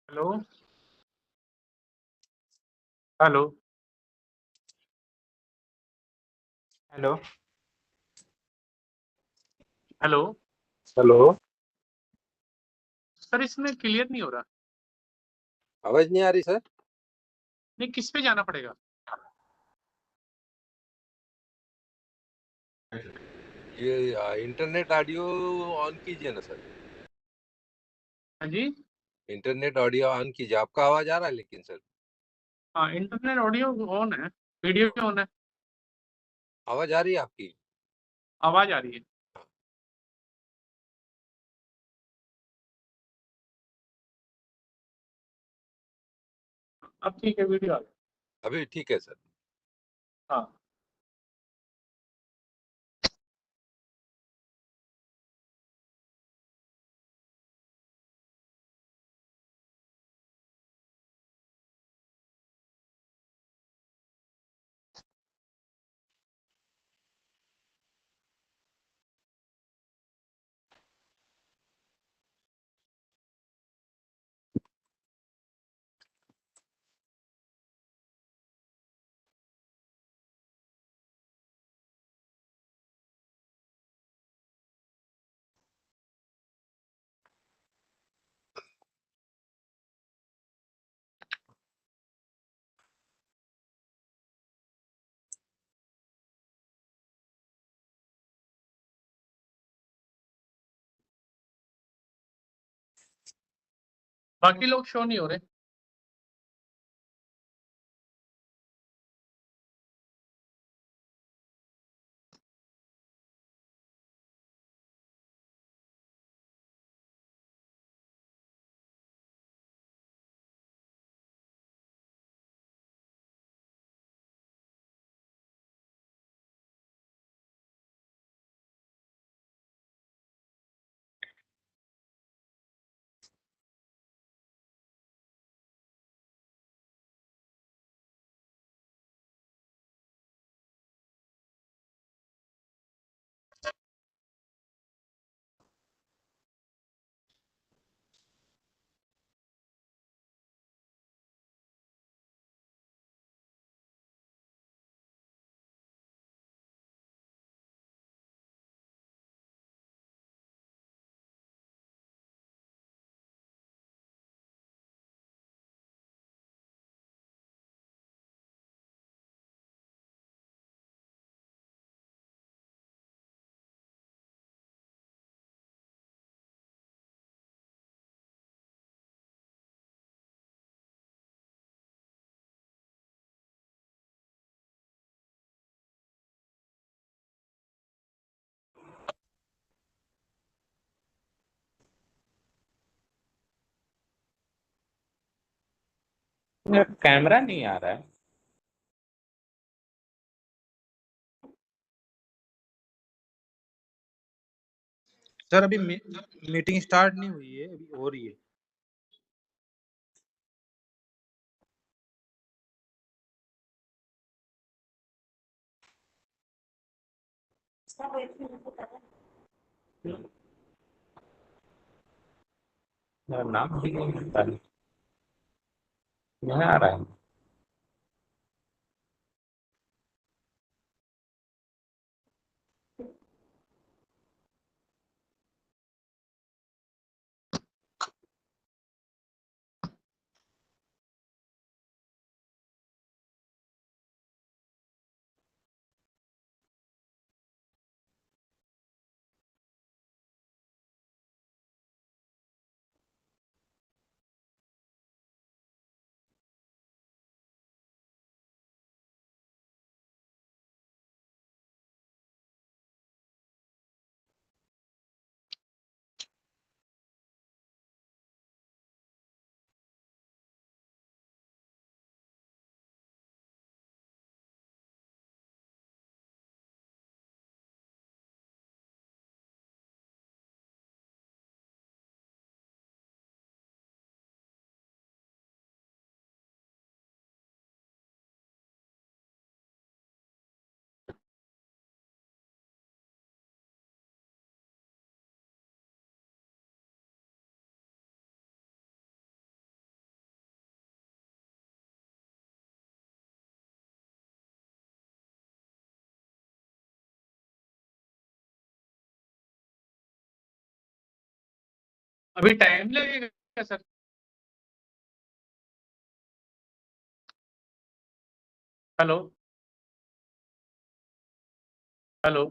Hello, hello, hello. Hello. Hello. Sir इसमें clear नहीं हो रहा। आवाज नहीं आ रही सर? नहीं, किस पे जाना पड़ेगा? ये इंटरनेट ऑडियो ऑन कीजिए ना सर। हाँ जी। इंटरनेट ऑडियो ऑन कीजिए, आपका आवाज आ रहा है लेकिन सर। हाँ, इंटरनेट ऑडियो ऑन है, वीडियो भी ऑन है। आवाज आ रही है आपकी? आवाज आ रही है। अब ठीक है, वीडियो आ गया। अभी ठीक है सर। हाँ। बाकी लोग शो नहीं हो रहे। यार कैमरा नहीं आ रहा है। सर अभी मीटिंग स्टार्ट नहीं हुई है, अभी हो रही है। यार नाम ठीक नहीं लगता है। नहीं आ रहा है। अभी टाइम लगेगा sir? Hello, hello.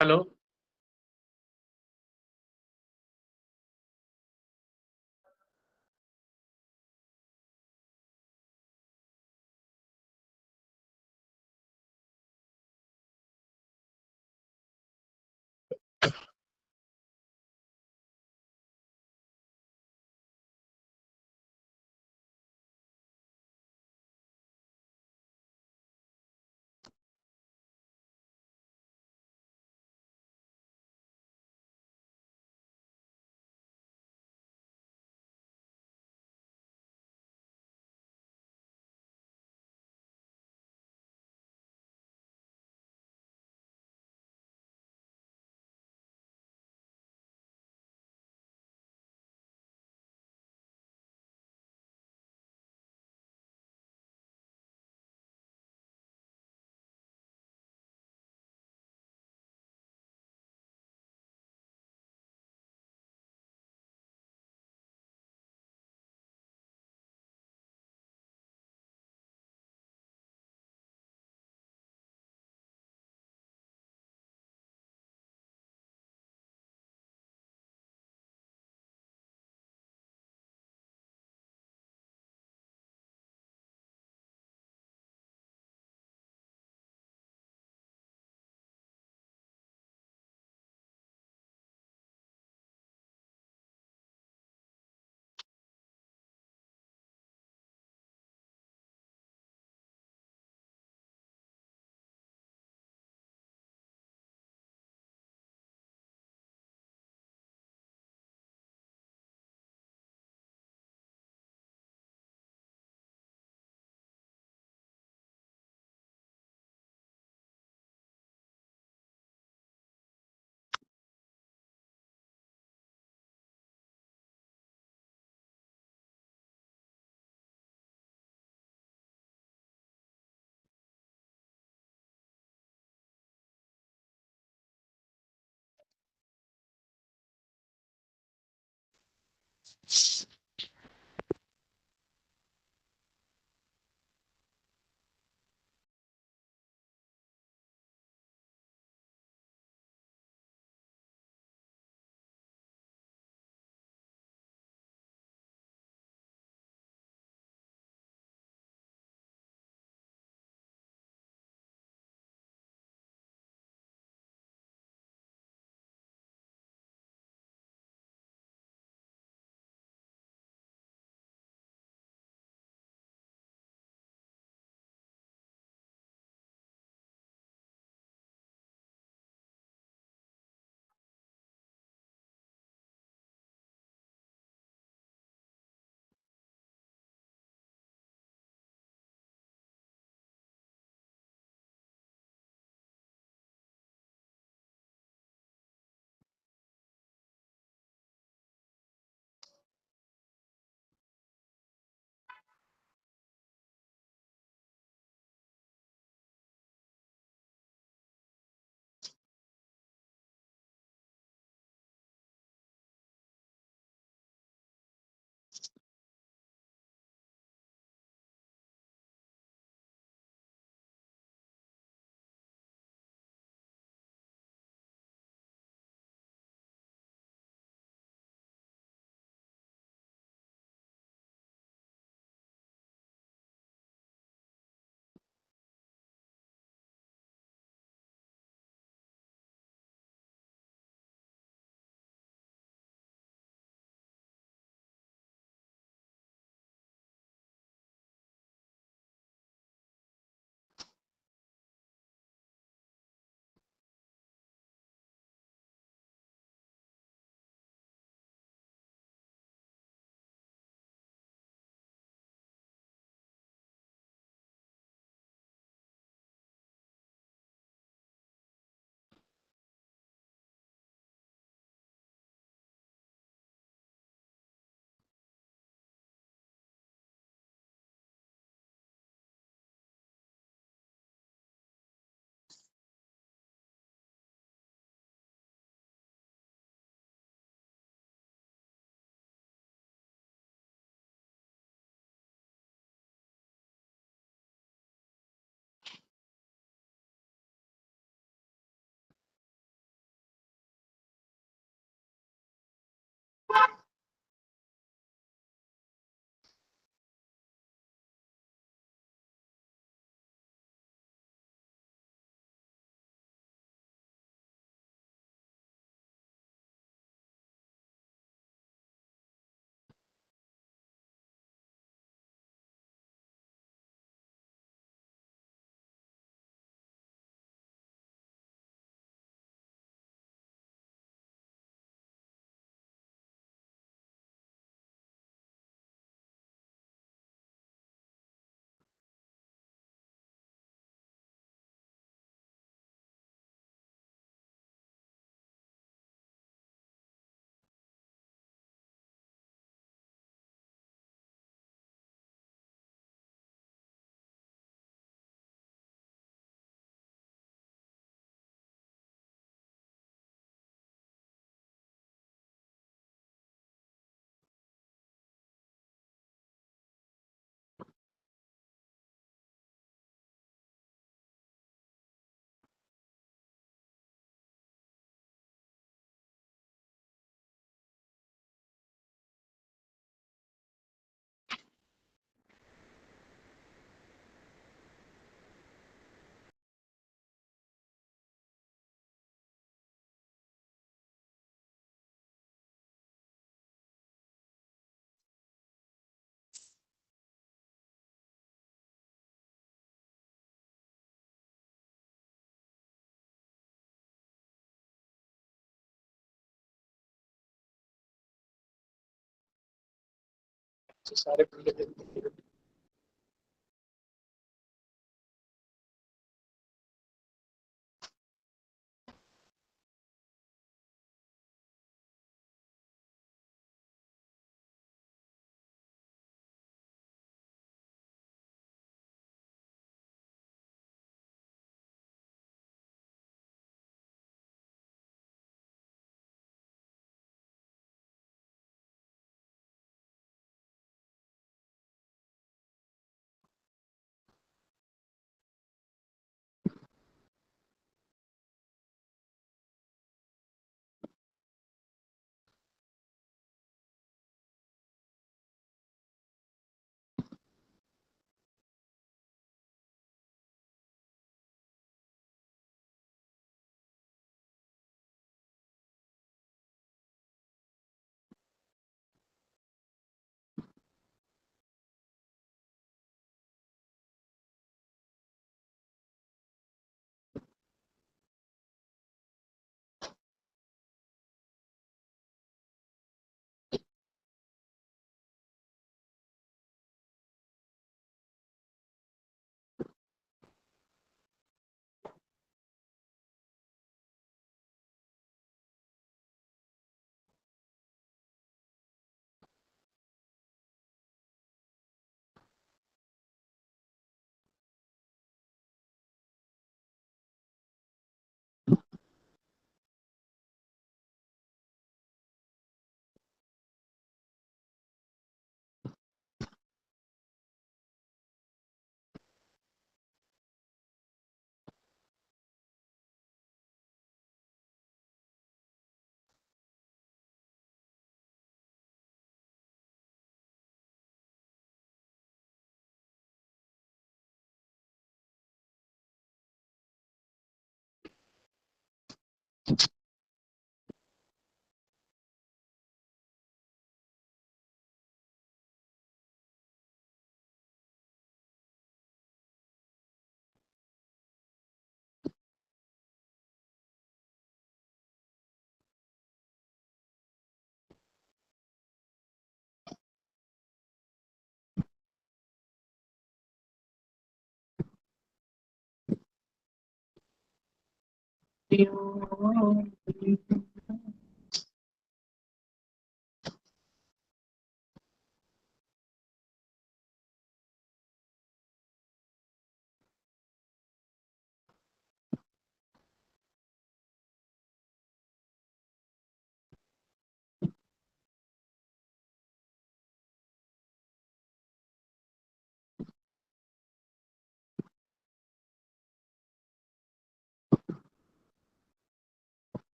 Hello.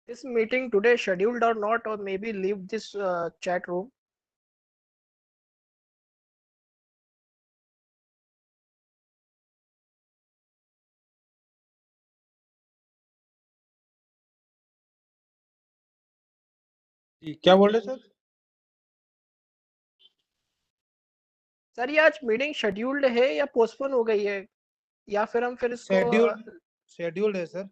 This meeting today scheduled or not, or maybe leave this chat room. क्या बोल रहे सर? सर ये आज मीटिंग शेड्यूल्ड है या पोस्टपोन हो गई है, या फिर हम फिर इसको शेड्यूल्ड है sir.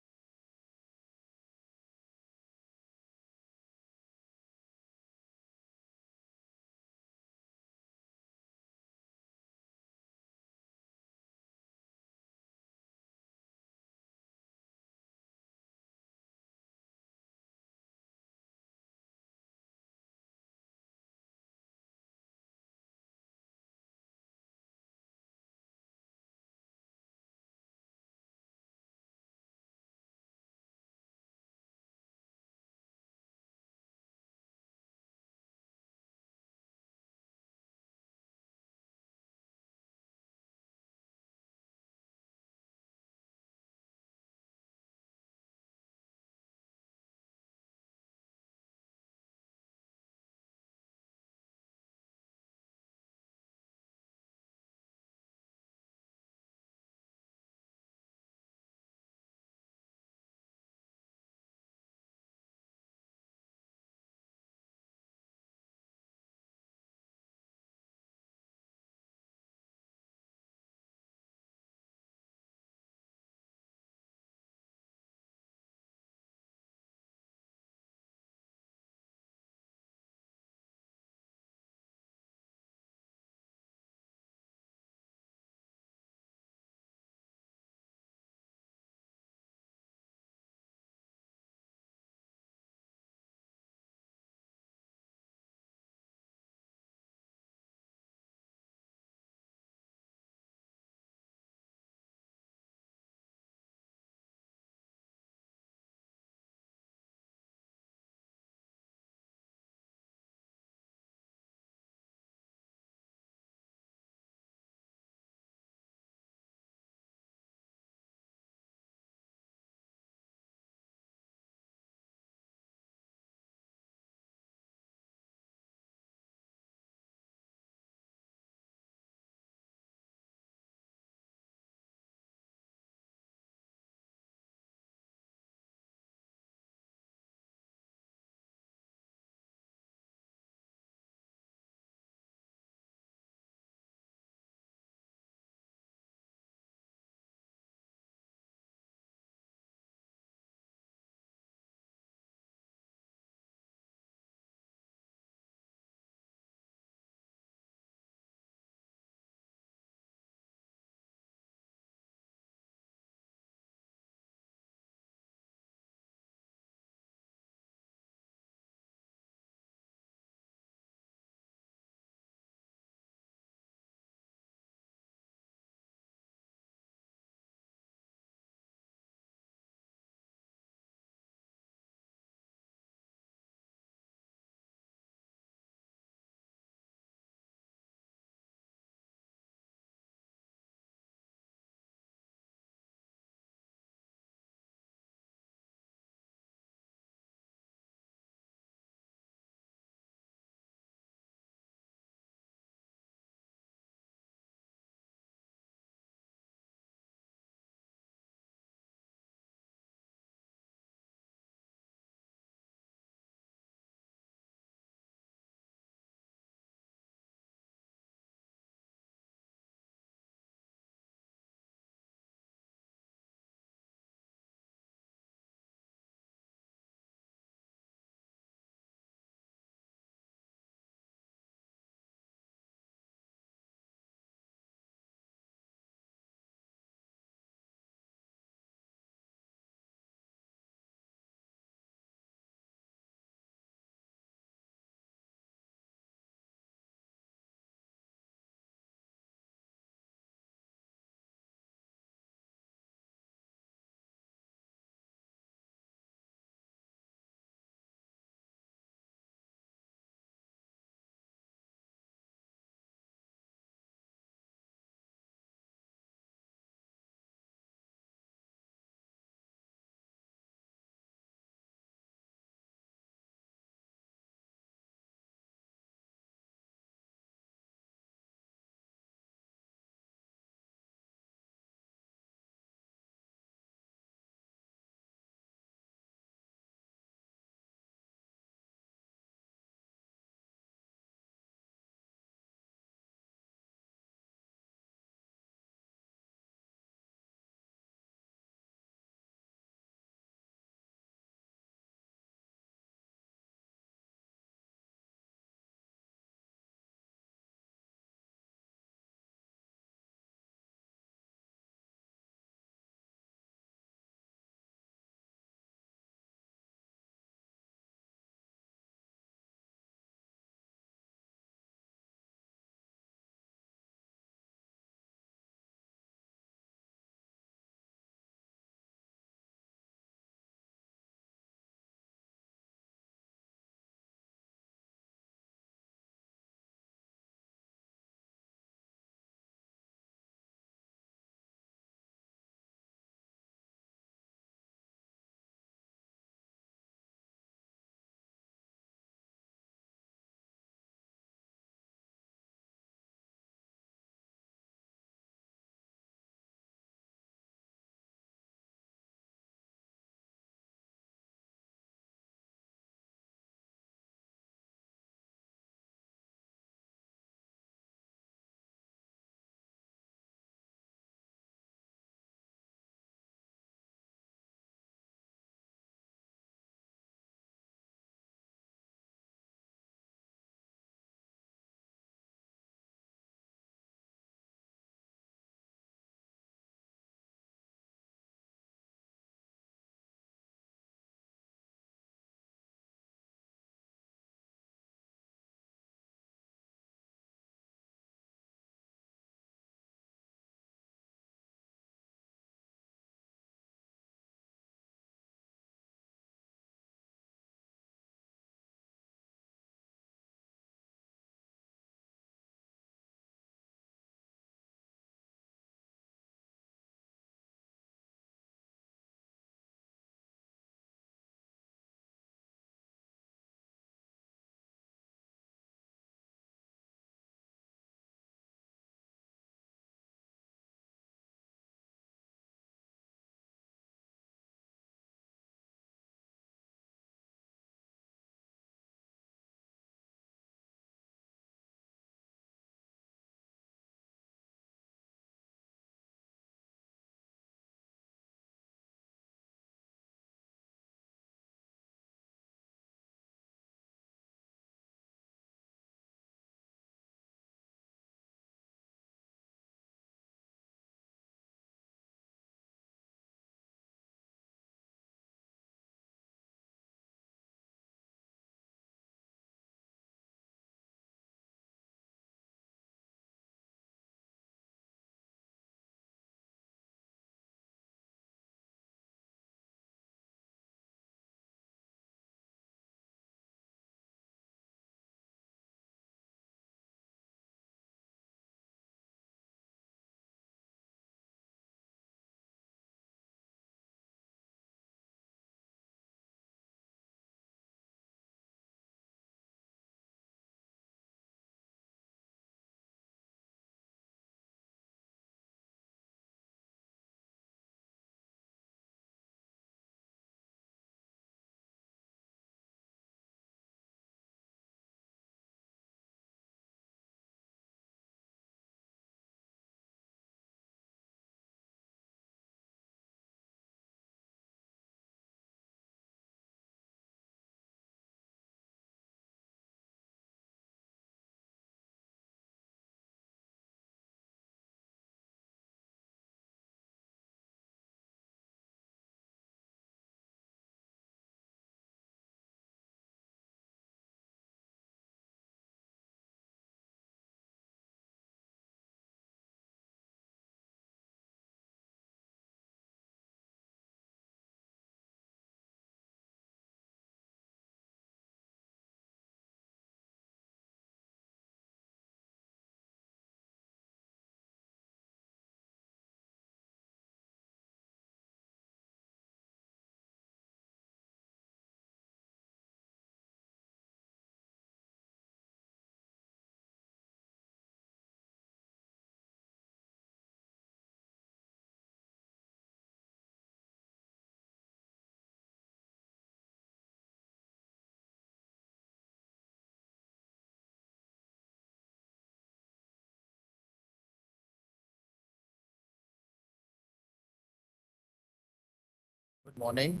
Morning.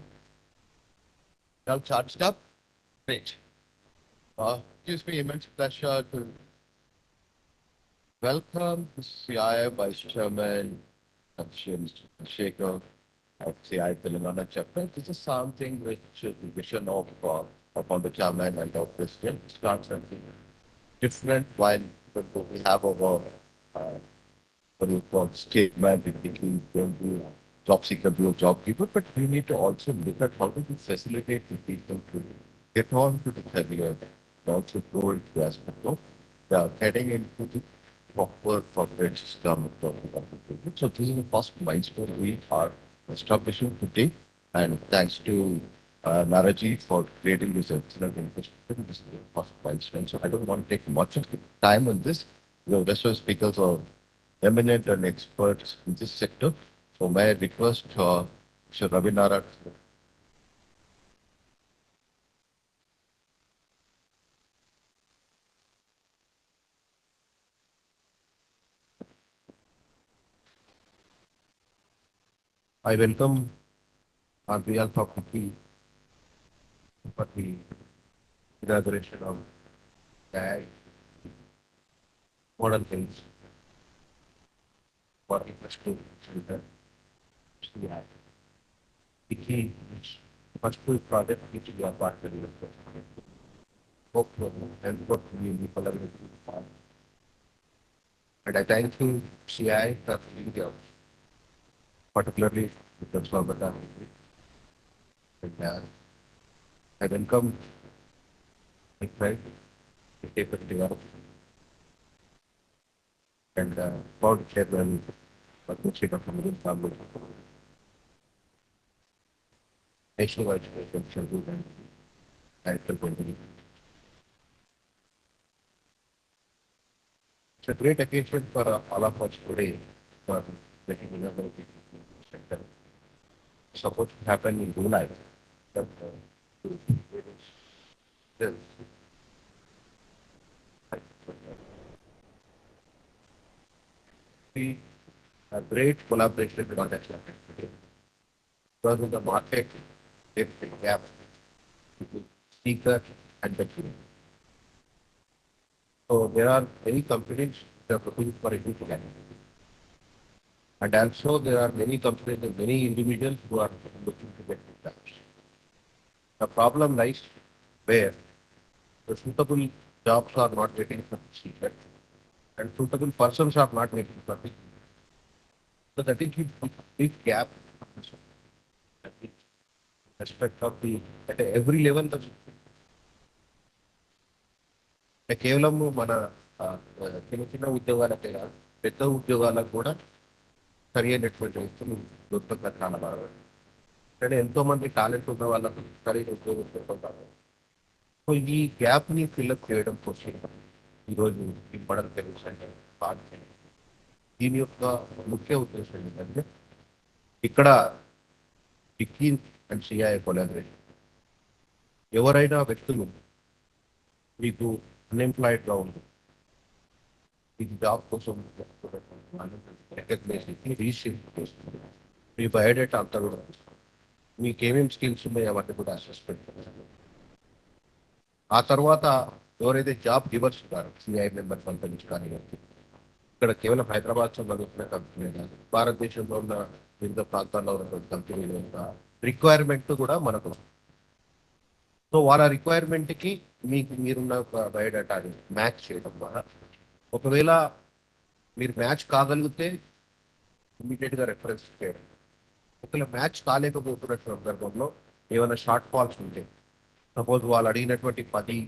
All charged up? Great. Gives me immense pleasure to welcome the CII Vice Chairman, Shekhar of CII Telangana chapter. This is something which is the vision of upon the chairman and of president. Start something different while we have our what you call statement, we don't do job seeker, do job keeper, but we need to also look at how do we facilitate the people to get on to the career and also grow into the aspect of getting into the proper corporate system. So this is the first milestone we are establishing today, and thanks to Naraji for creating this excellent infrastructure. This is the first milestone. So I don't want to take much of the time on this. The rest of the speakers are eminent and experts in this sector. So may I request Mr. Ravi Nara. I welcome on behalf of DICCI for the inauguration of CII model things for industry with CII. DICCI is first full project which we are partnering with. Hopefully, and hopefully we collaborate with. And I thank you, CII, for India, particularly with the Swabata. And I welcome my friend, the paper development, and proud chairman, partnership of the Middle Family, nationwide president, and director company. It's a great occasion for all of us today for making another sector. Supposed to happen in July. But, still, we a great collaboration with that because of the market, there's a gap between speaker and the queue. So there are many companies that are looking for a good plan. And also there are many companies and many individuals who are looking to get good jobs. The problem lies where the suitable jobs are not getting succeeded and suitable persons are not getting succeeded. So that is a big gap in respect of the at every level. కేవలం మన చిన్న చిన్న ఉద్యోగాలకే కాదు పెద్ద ఉద్యోగాలకు కూడా సరి అయినటువంటి వ్యక్తులు దొరకక చాలా బాగా కానీ ఎంతో మంది టాలెంట్ ఉన్న వాళ్ళకు సరైన ఉద్యోగం దొరకదు. సో ఈ గ్యాప్ ని ఫిల్అప్ చేయడం కోసం ఈరోజు ఈ మోడల్ కెరీర్ సెంటర్ దీని యొక్క ముఖ్య ఉద్దేశం ఏంటంటే ఇక్కడ డిక్కీ అండ్ సిఐ కొలాబరేషన్ ఎవరైనా వ్యక్తులు మీకు అన్ఎంప్లాయిడ్గా ఉంది మీకు జాబ్ కోసం రిజిస్ట్రేషన్ చేస్తుంది మీ బయోడేటా అంతా కూడా మీకు ఏమేమి స్కిల్స్ ఉన్నాయో అవన్నీ కూడా అసెస్మెంట్ ఆ తర్వాత ఎవరైతే జాబ్ గివర్స్ ఉన్నారు సిఐ మెంబర్ కంపెనీస్ కానీ ఇక్కడ కేవలం హైదరాబాద్ సంబంధించిన కంపెనీ కాదు భారతదేశంలో ఉన్న వివిధ ప్రాంతాల్లో ఉన్నటువంటి కంపెనీల యొక్క రిక్వైర్మెంట్ కూడా మనకు. సో వాళ్ళ రిక్వైర్మెంట్కి మీకు మీరున్న బయోడేటాని మ్యాచ్ చేయడం ద్వారా ఒకవేళ మీరు మ్యాచ్ కాగలిగితే ఇమీడియట్గా రెఫరెన్స్ చేయడం, ఒకవేళ మ్యాచ్ కాలేకపోతున్న సందర్భంలో ఏమైనా షార్ట్ ఫాల్స్ ఉంటే సపోజ్ వాళ్ళు అడిగినటువంటి 10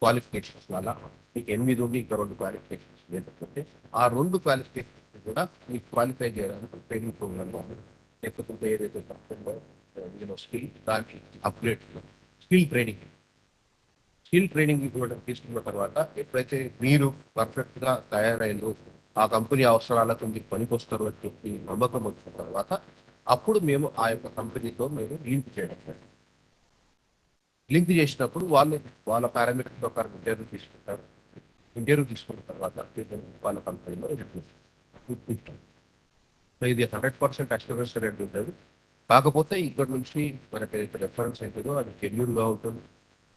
క్వాలిఫికేషన్స్ వల్ల మీకు 8 ఉండి ఇంకా 2 క్వాలిఫికేషన్స్ లేకపోతే ఆ 2 క్వాలిఫికేషన్స్ కూడా మీకు క్వాలిఫై చేయడానికి ట్రైనింగ్ ప్రోగ్రామ్ లేకపోతే ఏదైతే స్కిల్ దానికి అప్గ్రేడ్ స్కిల్ ట్రైనింగ్ కూడా తీసుకున్న తర్వాత ఎప్పుడైతే మీరు పర్ఫెక్ట్గా తయారైన ఆ కంపెనీ అవసరాలకు మీరు పనికొస్తారు అని చెప్పి నమ్మకం వచ్చిన తర్వాత అప్పుడు మేము ఆ యొక్క కంపెనీతో మేము లింక్ చేయడం. లింక్ చేసినప్పుడు వాళ్ళ పారామీటర్ ప్రకారం ఇంటర్వ్యూ తీసుకుంటారు. ఇంటర్వ్యూ తీసుకున్న తర్వాత వాళ్ళ కంపెనీలో సో ఇది 100% అష్యూరెన్స్ రేట్ ఉంటుంది. కాకపోతే ఇక్కడ నుంచి మనకి రెఫరెన్స్ అవుతుందో అది జెన్యూన్గా ఉంటుంది,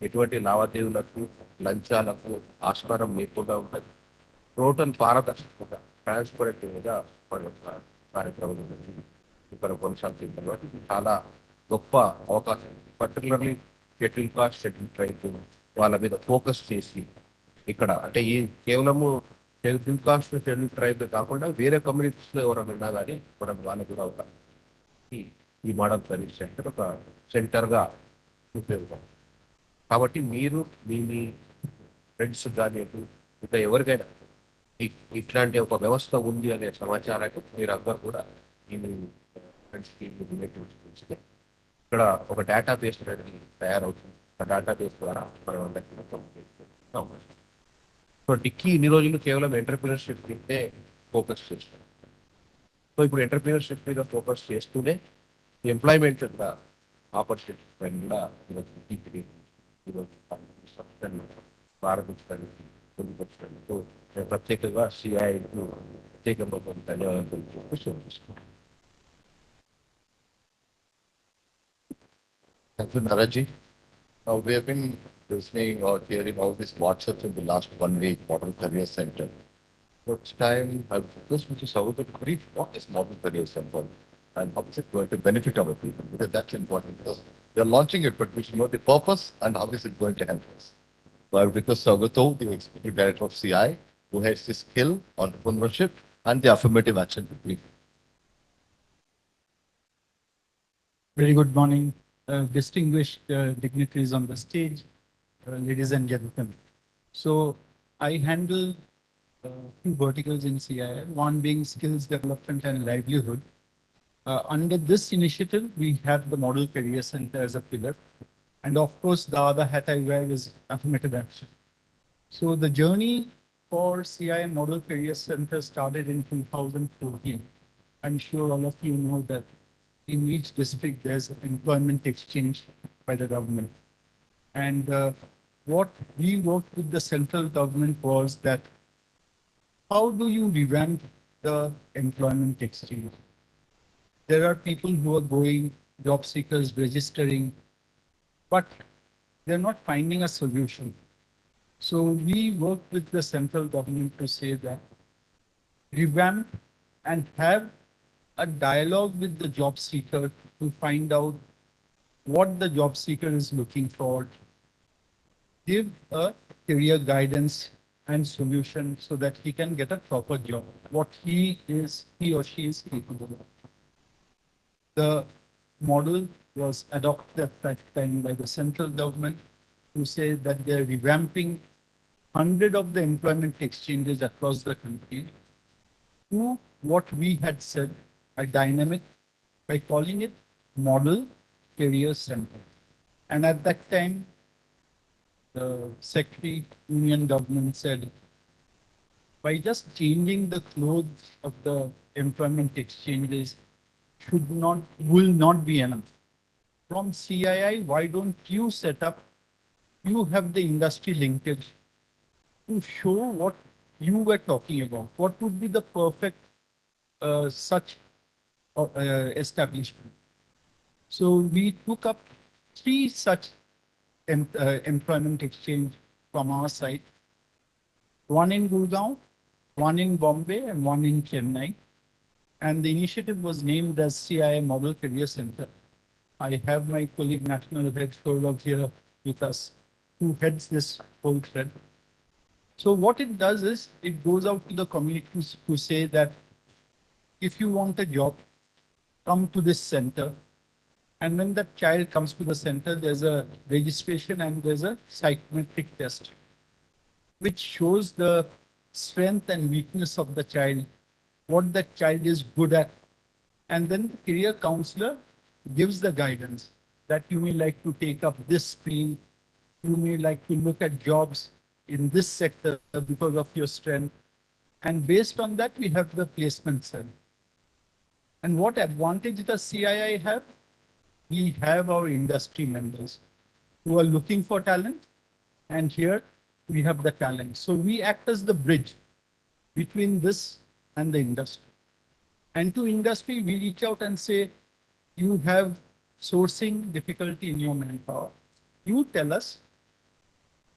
ఎటువంటి లావాదేవీలకు లంచాలకు ఆస్కారం లేకుండా ఉంటుంది, టోటల్ పారదర్శకంగా ట్రాన్స్పరెంట్గా మన యొక్క కార్యక్రమం ఇక్కడ కొనసాగుతుంది కాబట్టి ఇది చాలా గొప్ప అవకాశం. Particularly schedule caste, schedule tribe వాళ్ళ మీద ఫోకస్ చేసి ఇక్కడ అంటే ఈ కేవలము షెడ్యూల్ కాస్ట్, షెడ్యూల్ ట్రైబ్ కాకుండా వేరే కమ్యూనిటీస్లో ఎవరైనా ఉన్నా కానీ మనం వాళ్ళకి కూడా అవుతాం. ఈ మోడల్ సర్వీస్ సెంటర్ ఒక సెంటర్గా ఉపయోగపడుతుంది. కాబట్టి మీరు మీ ఫ్రెండ్స్ కానీ ఇంకా ఎవరికైనా ఇట్లాంటి ఒక వ్యవస్థ ఉంది అనే సమాచారాన్ని మీరు అందరూ కూడా మీ ఫ్రెండ్స్కి రిలేటివ్స్కి ఇక్కడ ఒక డేటాబేస్ అనేది తయారవుతుంది. ఆ డేటాబేస్ ద్వారా మనం అందరికీ సో డిక్కీ ఇన్ని రోజులు కేవలం ఎంటర్ప్రినర్షిప్ మీదే ఫోకస్ చేస్తాం. సో ఇప్పుడు ఎంటర్ప్రినర్షిప్ మీద ఫోకస్ చేస్తూనే ఎంప్లాయ్మెంట్ ఆపర్చునిటీ పైన కూడా ప్రారంభించడానికి పొందుపరచడానికి ప్రత్యేకంగా సిఐకు ప్రత్యేకంగా ధన్యవాదాలు తెలుపుకుంటూ. Thank you, Naraji. We have been listening or hearing all these WhatsApps in the last 1 week, Model Career Center. It's time I've just Mr. Saud to brief what is Model Career Center and how is it going to benefit our people, because that's important. Because they're launching it, but we should know the purpose and how is it going to help us. So I will request Saugato, the Executive Director of CI, who has the skill, entrepreneurship, and the affirmative action to brief. Very good morning, distinguished dignitaries on the stage, ladies and gentlemen. So I handle two verticals in CII, one being skills development and livelihood. Under this initiative, we have the Model Career Center as a pillar. And of course, the other hat I wear is affirmative action. So the journey for CII Model Career Center started in 2014. I'm sure all of you know that in each district, there's employment exchange by the government. And what we worked with the central government was that how do you revamp the employment exchange? There are people who are going, job seekers registering, but they're not finding a solution. So we worked with the central government to say that revamp and have a dialogue with the job seeker to find out what the job seeker is looking for, give a career guidance and solution so that he can get a proper job, what he or she is capable of. The model was adopted at that time by the central government to say that they're revamping 100 of the employment exchanges across the country to what we had said, a dynamic, by calling it Model Career Center. And at that time, the Secretary Union government said, by just changing the clothes of the employment exchanges will not be enough. From CII, why don't you set up, you have the industry linkage to show what you were talking about. What would be the perfect such establishment? So we took up 3 such employment exchange from our side, one in Gurgaon, one in Bombay, and one in Chennai. And the initiative was named as CII Model Career Center. I have my colleague National Head Saurav here with us, who heads this whole thread. So what it does is it goes out to the communities who say that if you want a job, come to this center. And when that child comes to the center, there's a registration and there's a psychometric test, which shows the strength and weakness of the child, what that child is good at. And then the career counselor gives the guidance that you may like to take up this stream, you may like to look at jobs in this sector because of your strength. And based on that, we have the placement cell. And what advantage does CII have? We have our industry members who are looking for talent, and here we have the talent. So we act as the bridge between this and the industry. And to industry, we reach out and say, you have sourcing difficulty in your manpower, you tell us.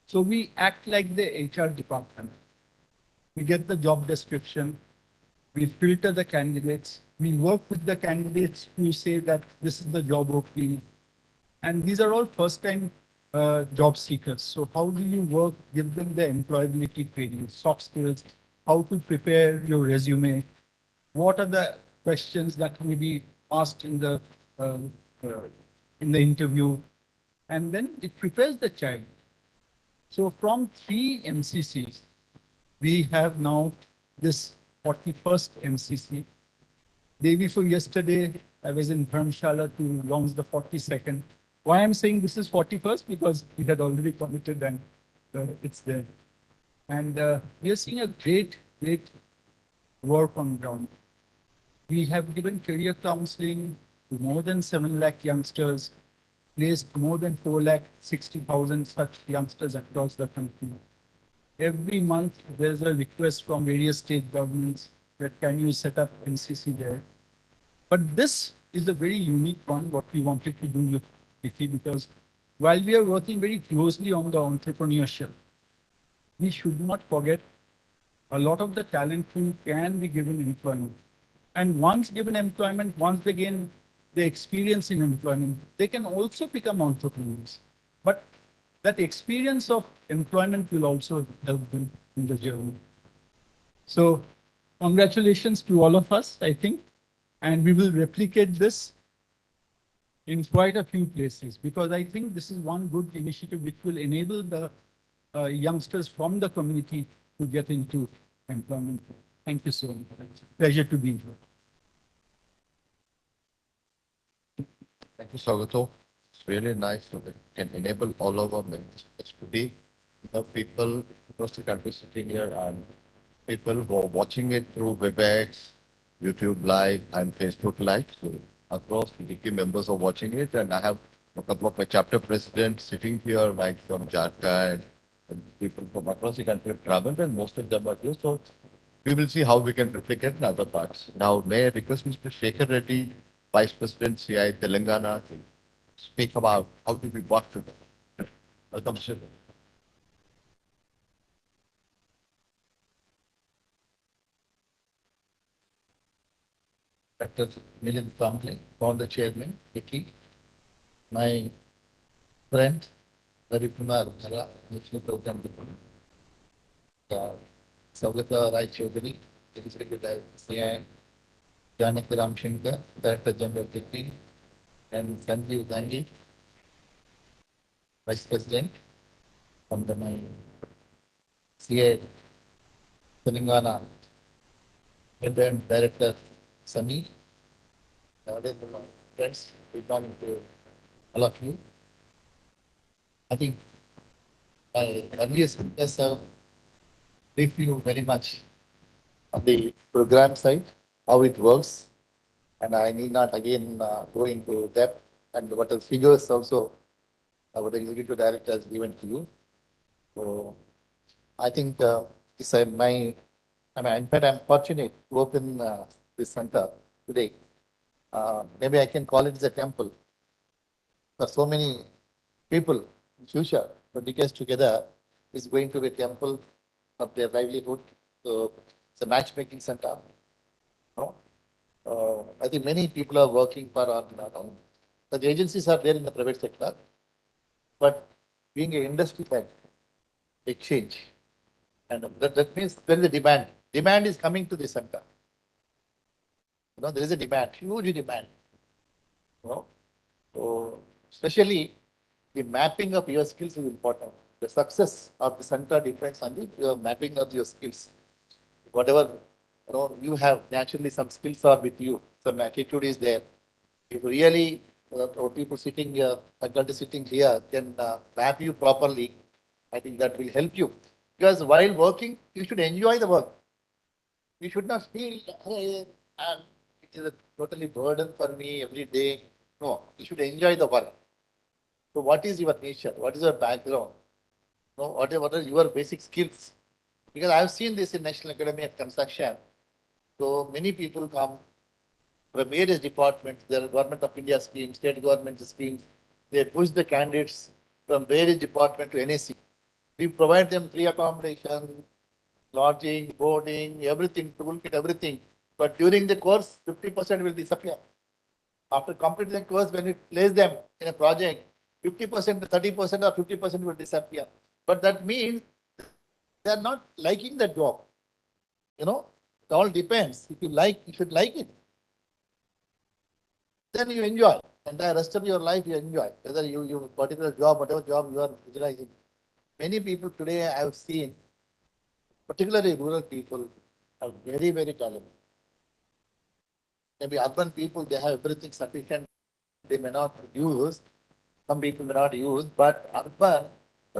So we act like the HR department. We get the job description, we filter the candidates, we work with the candidates who say that this is the job opening. And these are all first time job seekers. So how do you work, give them the employability training, soft skills, how to prepare your resume, what are the questions that may be asked uh, uh, in the interview, and then it prepares the child. So from 3 MCCs, we have now this 41st MCC. Day before yesterday, I was in Dharmshala to launch the 42nd. Why I'm saying this is 41st? Because we had already committed and it's there. And we are seeing a great work on ground. We have given career counseling to more than 7 lakh youngsters, placed more than 4 lakh 60,000 such youngsters across the country. Every month, there's a request from various state governments that can you set up NCC there. But this is a very unique one, what we wanted to do with DICCI, because while we are working very closely on the entrepreneurship, we should not forget a lot of the talent pool can be given employment. And once given employment, once they gain the experience in employment, they can also become entrepreneurs. But that experience of employment will also help them in the journey. So congratulations to all of us, I think, and we will replicate this in quite a few places, because I think this is one good initiative which will enable the youngsters from the community to get into employment. Thank you so much. Pleasure to be here. Thank you, Swagato. It's really nice that it can enable all of our members to be the people across the country sitting here and people who are watching it through WebEx, YouTube Live, and Facebook Live. So across the DICCI members are watching it, and I have a couple of my chapter presidents sitting here, like from Jharkhand, and people from across the country have traveled, and most of them are here. So we will see how we can replicate in other parts. Now, may I request Mr. Shekhar Reddy, Vice President, CII Telangana, to speak about how do we work together. Welcome, sir. Dr. Milind Kamble, founder chairman, DICCI. My friend, Ravi Kumar Bhara, National Program Saugata Rai Chaudhary, Executive Director, CII. Janaki Ram Shankar, Director General DICCI, and Sanjeev Gandhi, Vice President, from the my CA Telangana, and Director Sami. Friends, good morning to all of you. I think my earlier speakers have briefed you very much on the program side, how it works, and I need not again go into depth and what the figures also our executive director has given to you. So I think it's in fact, I'm fortunate to open this center today. Maybe I can call it as a temple. For so many people in future, to decades together, is going to be a temple of their livelihood. So it's a matchmaking center. No? I think many people are working for our, the agencies are there in the private sector, but being an industry led exchange, and that means there is a demand. Demand is coming to the center. There is a demand, huge demand. So especially the mapping of your skills is important. The success of the center depends on the mapping of your skills. Whatever you have, naturally some skills are with you, some attitude is there. If really people sitting here, faculty sitting here can map you properly, I think that will help you. Because while working, you should enjoy the work. You should not feel, hey, and it is a totally burden for me every day. No, you should enjoy the work. So what is your nature? What is your background? What are your basic skills? Because I've seen this in National Academy of Construction. So many people come from various departments. There are Government of India schemes, state government schemes. They push the candidates from various departments to NAC. We provide them free accommodation, lodging, boarding, everything, toolkit, everything. But during the course, 50% will disappear. After completing the course, when we place them in a project, 50% to 30% or 50% will disappear. But that means they are not liking the job. You know, it all depends. If you like, you should like it. Then you enjoy. And the rest of your life you enjoy. Whether you particular job, whatever job you are utilizing. Many people today I have seen, particularly rural people, are very, very talented. Maybe urban people, they have everything sufficient. They may not use. Some people may not use, but urban,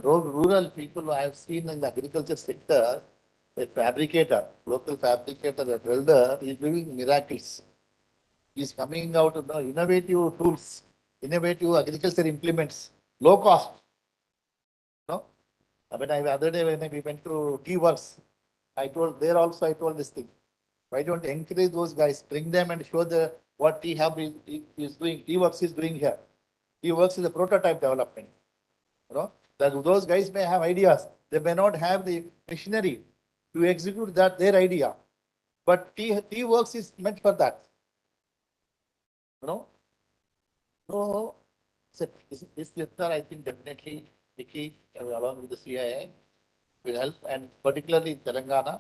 rural people I have seen in the agriculture sector, a fabricator, local fabricator, a welder, is doing miracles. He's coming out with innovative tools, innovative agriculture implements, low cost. No? When other day when we went to tea works, I told this thing. Why don't you encourage those guys, bring them and show the what tea hub is doing, tea works is doing here. Tea works is a prototype development. You know, that those guys may have ideas. They may not have the machinery to execute their idea. But tea works is meant for that. You know? So this chapter, I think definitely DICCI along with the CII will help, and particularly Telangana.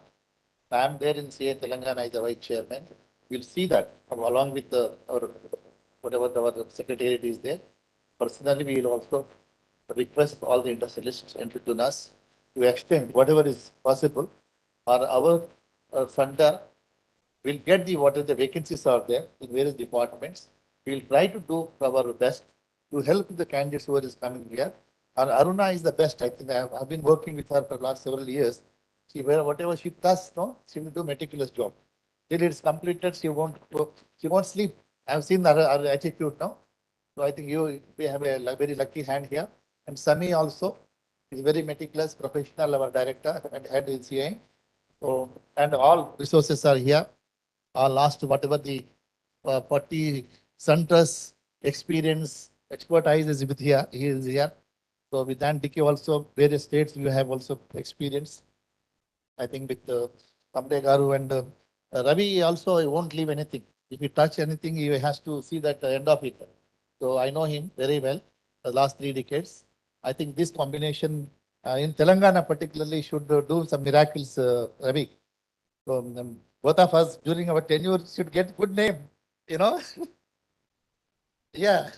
I am there in CII Telangana as the vice chairman. We'll see that along with our secretariat is there. Personally, we will also request all the industrialists and us to extend whatever is possible, or our center will get whatever the vacancies are there in various departments. We will try to do our best to help the candidates who are coming here. And Aruna is the best. I think I've been working with her for the last several years. Whatever she does, no, she will do meticulous job. Till it's completed, she won't sleep. I've seen her attitude now. So I think we have a very lucky hand here. And Sami also is very meticulous, professional, our director and head in CII. So, and all resources are here. Our last, whatever the 40 centers experience, expertise is with here. He is here. So with that, DICCI also, various states you have also experience. I think with Kamde Garu and Ravi also, he won't leave anything. If he touch anything, he has to see that end of it. So I know him very well, the last 3 decades. I think this combination in Telangana particularly should do some miracles, Ravi. So both of us during our tenure should get good name, you know. Yeah.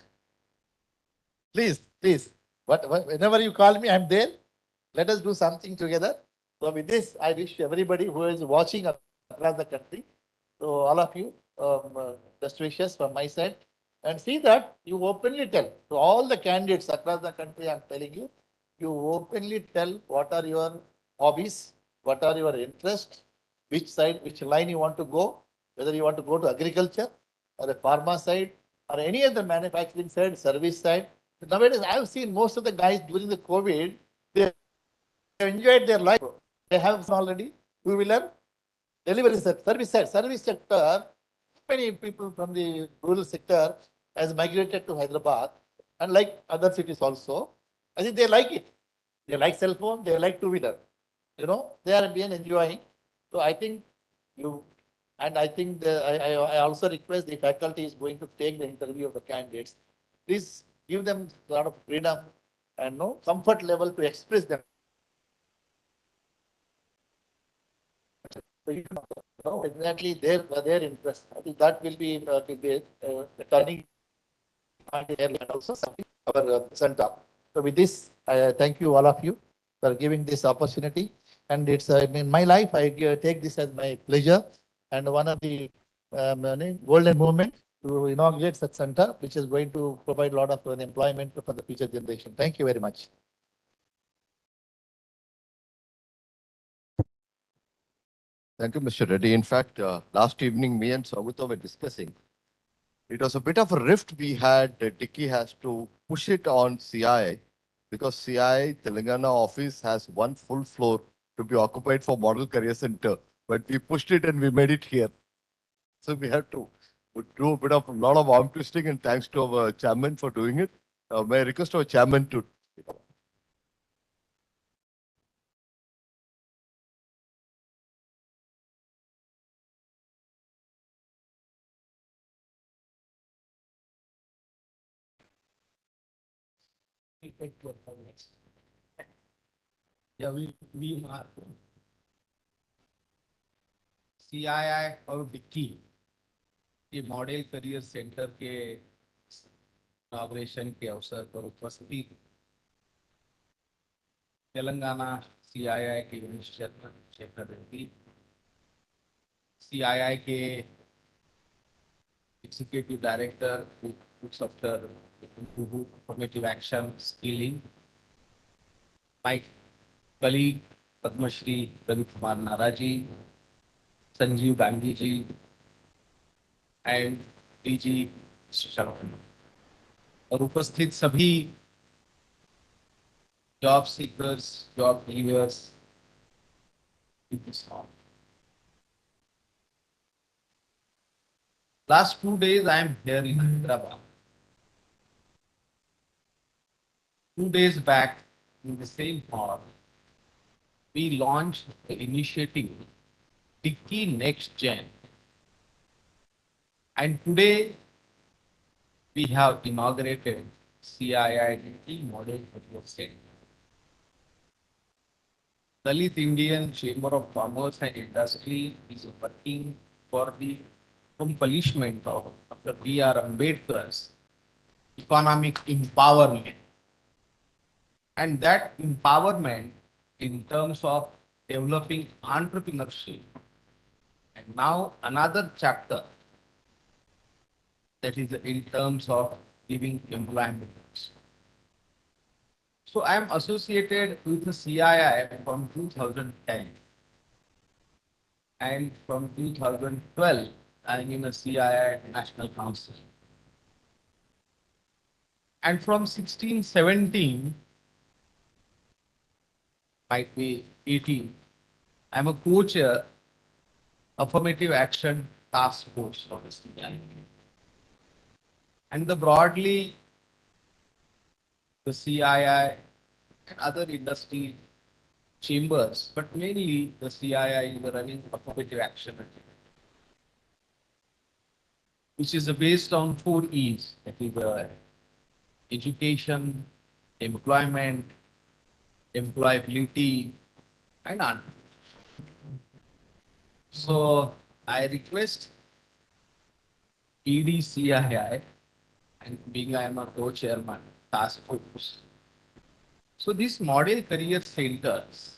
Please. Whenever you call me, I'm there. Let us do something together. So with this, I wish everybody who is watching across the country, so all of you, best wishes from my side. And see that you openly tell to all the candidates across the country, I'm telling you, you openly tell what are your hobbies, what are your interests, which side, which line you want to go, whether you want to go to agriculture or the pharma side or any other manufacturing side, service side. Nowadays, I've seen most of the guys during the COVID, they enjoyed their life. They have already two-wheeler, delivery service sector. Many people from the rural sector has migrated to Hyderabad, and like other cities also. I think they like it. They like cell phone, they like two-wheeler. You know, they are being enjoying. So I think I think I also request the faculty is going to take the interview of the candidates. Please give them a lot of freedom and no comfort level to express them. So you know exactly their interest. I think that will be the turning point and also our center. So with this, I thank you all of you for giving this opportunity. And it's in my life, I take this as my pleasure and one of the golden moment to inaugurate such center, which is going to provide a lot of employment for the future generation. Thank you very much. Thank you, Mr. Reddy. In fact, last evening, me and Saugata were discussing. It was a bit of a rift we had. DICCI has to push it on CII because CII Telangana office has one full floor to be occupied for Model Career Center. But we pushed it and we made it here. So we have to would do a bit of a lot of arm twisting, and thanks to our chairman for doing it. May I request our chairman to. Yeah, we are CII और dicky ये model career centre के inauguration के अवसर पर उपस्थित Telangana CII के chairman Shekhar Reddy, CII के executive director looks after affirmative action skilling, my colleague Padma Shri Ravi Kumar Naraji, Sanjeev Gandhi ji, and DG Sharon, और उपस्थित सभी job seekers, job givers. Last 2 days I am here in Hyderabad. 2 days back in the same hall, we launched the initiative DICCI Next Gen. And today we have inaugurated CII DICCI Model Career Center. Dalit Indian Chamber of Commerce and Industry is working for the accomplishment of Dr. B.R. Ambedkar's economic empowerment. And that empowerment in terms of developing entrepreneurship. And now another chapter that is in terms of giving employment. So I am associated with the CII from 2010. And from 2012, I am in a CII National Council. And from 16-17, might be 18, I am a co-chair Affirmative Action Task Force of the CII. And broadly, the CII and other industry chambers, but mainly the CII is running affirmative action, which is based on 4 E's, that is education, employment, employability, and entrepreneurship. So I request EDCII, and being I am a co-chairman, task force. So these model career centers,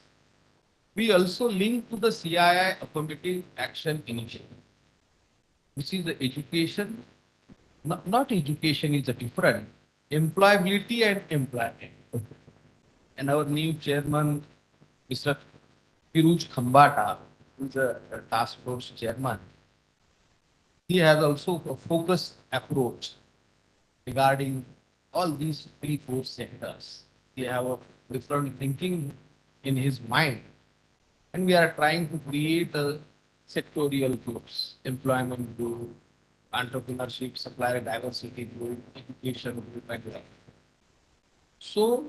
we also link to the CII Affirmative Action Initiative, which is the education, not education is a different, employability and employment. And our new chairman, Mr. Piruj Khambata, who is a task force chairman, he has also a focused approach regarding all these 3-4 sectors. They have a different thinking in his mind. And we are trying to create a sectorial groups, employment group, entrepreneurship, supplier diversity group, education group, and like. So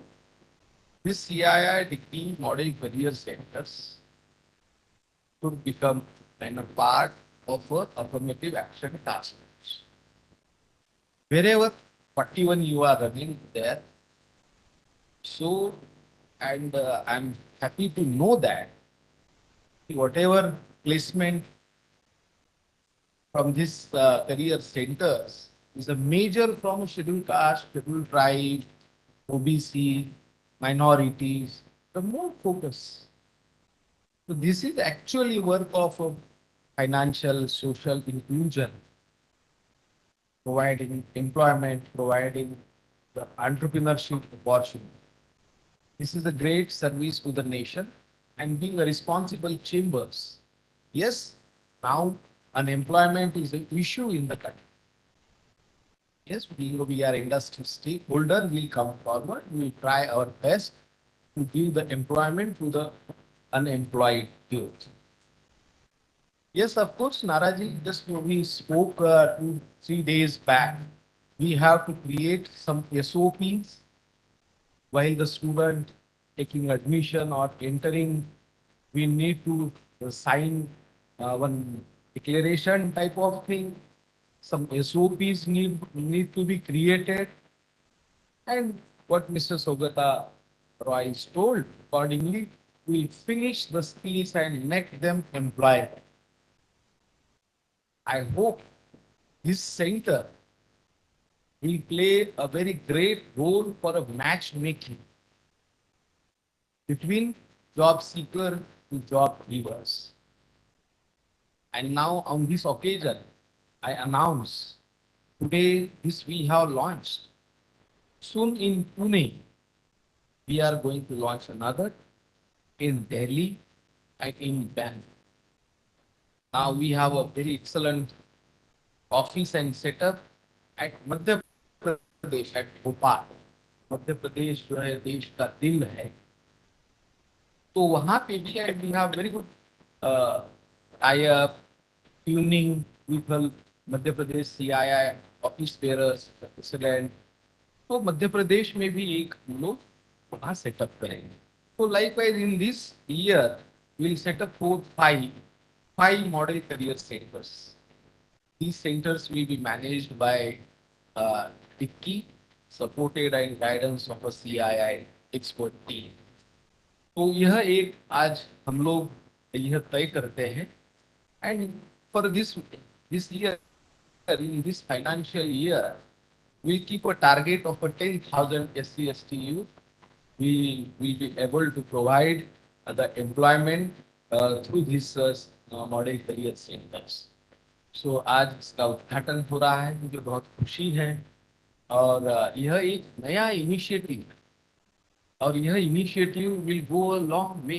this CII degree model career centers should become kind of part of a affirmative action task force. Wherever 41 you are running there. So, and I'm happy to know that whatever placement from this career centers is a major from scheduled caste, scheduled tribe, OBC, minorities, the more focus. So this is actually work of financial, social inclusion, providing employment, providing the entrepreneurship opportunity. This is a great service to the nation and being a responsible chambers. Yes, now unemployment is an issue in the country. Yes, we are industry stakeholder, we come forward, we try our best to give the employment to the unemployed youth. Yes, of course, Naraji, just we spoke 2, 3 days back. We have to create some SOPs while the student taking admission or entering. We need to sign one declaration type of thing. Some SOPs need to be created, and what Mr. Sogata Roy is told accordingly, we finish the skills and make them employable. I hope this center will play a very great role for a matchmaking between job seeker to job givers. And now on this occasion, I announce today this we have launched. Soon in Pune, we are going to launch another in Delhi and in Bangalore. Now we have a very excellent office and setup at Madhya Pradesh, at Bhopal. Madhya Pradesh जो है देश का दिल है, तो वहाँ पे भी we have very good tie-up, tuning with Madhya Pradesh CII office bearers, president. तो मध्य प्रदेश में भी एक हम लोग वहाँ सेटअप करेंगे. So likewise in this year we will set up 5 model career centers. These centers will be managed by DICCI, supported and guidance of a CII expert team. तो यह एक आज हम लोग यह तय करते हैं, and for this year, in this financial year, we keep a target of a 10,000 SC/ST youth. We will be able to provide the employment through these model career centers. So आज इसका उद्घाटन हो रहा है, मुझे बहुत खुशी है, और यह एक नया इनिशिएटिव, और यह initiative will go a long way,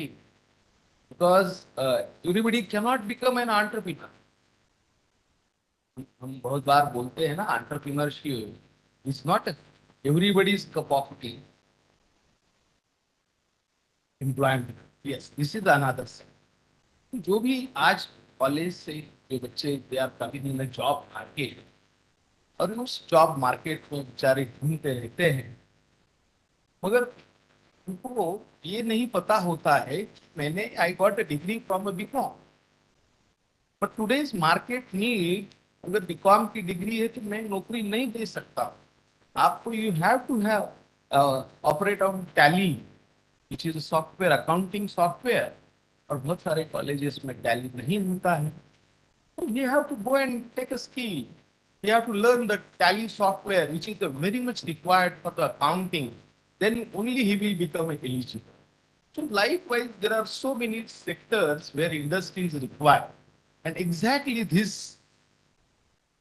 because everybody cannot become an entrepreneur. हम बहुत बार बोलते हैं ना, entrepreneurship is not everybody's cup of tea. Employment, yes, this is another. जो भी आज कॉलेज से जो बच्चे they are coming in the job market, और उस जॉब मार्केट में बेचारे घूमते रहते हैं, मगर उनको ये नहीं पता होता है कि मैंने I got a degree from a BCom. But today's market need, अगर बीकॉम की डिग्री है तो मैं नौकरी नहीं दे सकता. आपको you have to have operate on Tally, which is software, accounting software, और बहुत सारे कॉलेजेस में टैली नहीं होता है. So you have to go and take a skill. You have to learn the tally software, which is very much required for the accounting. Then only he will become eligible. So likewise, there are so many sectors where industry is required. And exactly this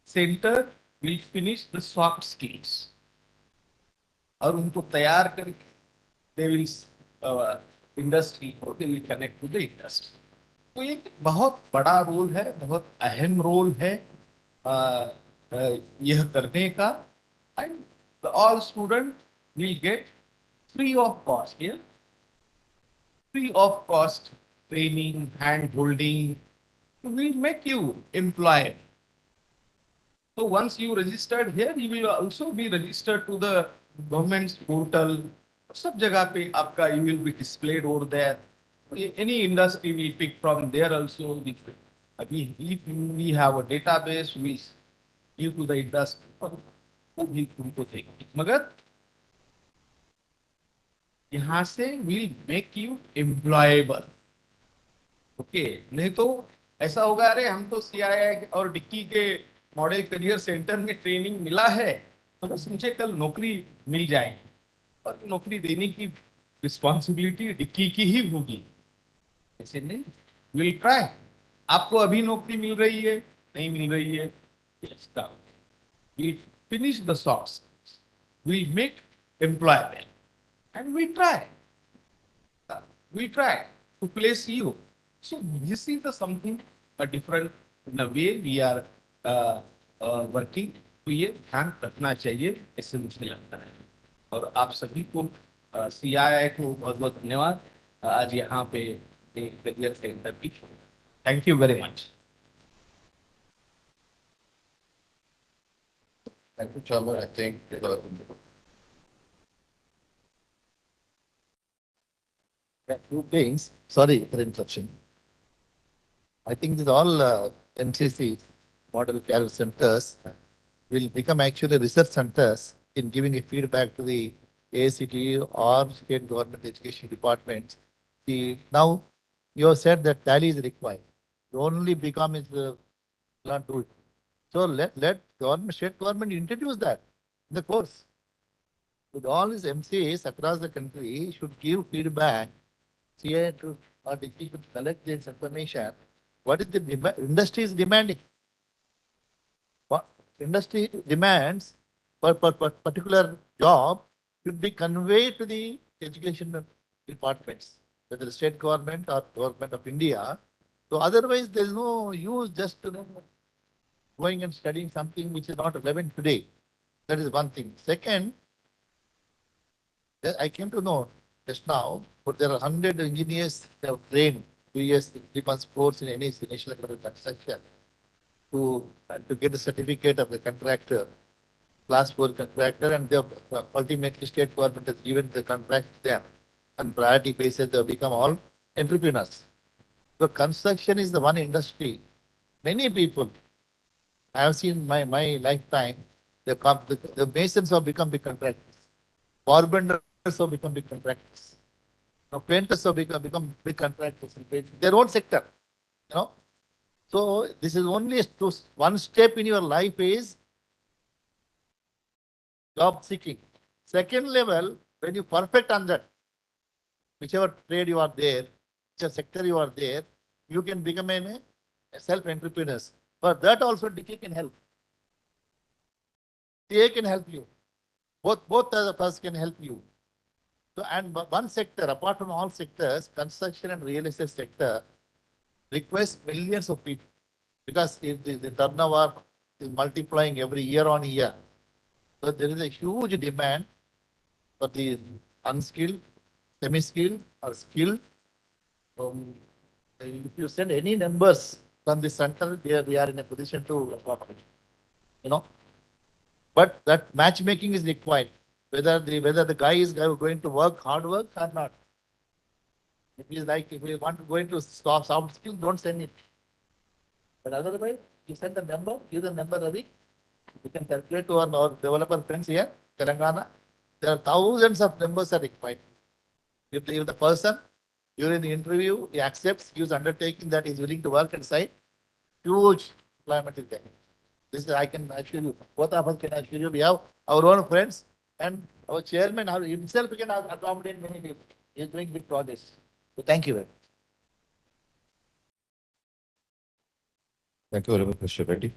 center will finish the soft skills. और उनको तैयार करके they will industry, they will connect to the industry. तो एक बहुत बड़ा role है, बहुत अहम रोल है यह करने का. And all student will get free of cost here, free of cost training, hand holding, will make you employed. So once you registered here, you will also be registered to the government's portal. सब जगह पे आपका you will be displayed over there. Any industry will pick from there also. We have a database, we give to the industry. मगर यहाँ से will make you employable. Okay, नहीं तो ऐसा होगा, अरे हम तो CII और डिक्की के मॉडल करियर सेंटर में ट्रेनिंग मिला है, तो बस मुझे कल नौकरी मिल जाएगी, और नौकरी देने की रिस्पॉन्सिबिलिटी डिक्की की ही होगी. ऐसे नहीं, विल ट्राई. आपको अभी नौकरी मिल रही है, नहीं मिल रही है, will finish the soft, will make employment, and we try to place you. So this is the something different in a way we are working. तो ये ध्यान रखना चाहिए, ऐसे मुझे लगता है. और आप सभी को CII को बहुत बहुत धन्यवाद आज यहाँ पे करियर सेंटर की. Thank you very much. Thank you, Chairman. I think Two things. Sorry for interruption. I think these all MCC model care centers will become actually research centers in giving a feedback to the ACT or state government education departments. Now you have said that tally is required. The only become is not do it. So let government, state government introduce that in the course. With all these MCAs across the country should give feedback, CII to or DICCI should collect this information. What is the industry is demanding? What industry demands for particular job should be conveyed to the education departments, whether the state government or government of India. So otherwise, there is no use just going and studying something which is not relevant today. That is one thing. Second, I came to know just now, but there are 100 engineers that have trained 2 years, 3 months course in any national level construction to get the certificate of the contractor, class 4 contractor, and they have ultimately state government has given the contract to them. On priority basis, they have become all entrepreneurs. So construction is the one industry. Many people I have seen my lifetime, the masons have become big contractors. Carpenters have become big contractors. Now, painters have become big contractors in their own sector. You know, so this is only one step in your life is job seeking. Second level, when you perfect on that, whichever trade you are there, whichever sector you are there, you can become a self-entrepreneur. For that also, DICCI can help. CA can help you. Both of us can help you. So, and one sector, apart from all sectors, construction and real estate sector requires millions of people because if the turnover is multiplying every year on year. So there is a huge demand for the unskilled, semi-skilled or skilled. If you send any numbers from the center, we are in a position to accommodate, you know. But that matchmaking is required. Whether the guy is going to work hard work or not. If he is like if we want to go into soft skills, don't send it. But otherwise, you send the number, give the number Ravi. You can calculate to our developer friends here, Telangana. There are thousands of numbers are required. If the person during the interview he accepts, he is undertaking that he is willing to work and site, huge employment is there. This is I can assure you, both of us can assure you, we have our own friends and our chairman himself can accommodate many people. He is doing big projects. So thank you very much. thank you very much, Mr. Reddy.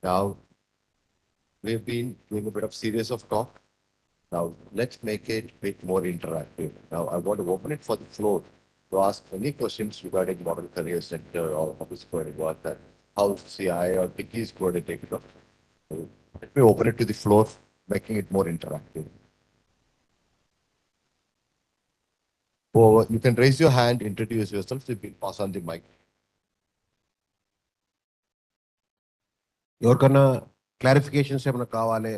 Now, we've been doing a bit of series of talk. Now, let's make it a bit more interactive. Now, I want to open it for the floor to ask any questions regarding Model Career Center or how it's going to work, that how CII or DICCI is going to take it up. So let me open it to the floor, making it more interactive. Or you can raise your hand, introduce yourself, so you can pass on the mic. ఎవరికన్నా clarifications ఏమైనా కావాలి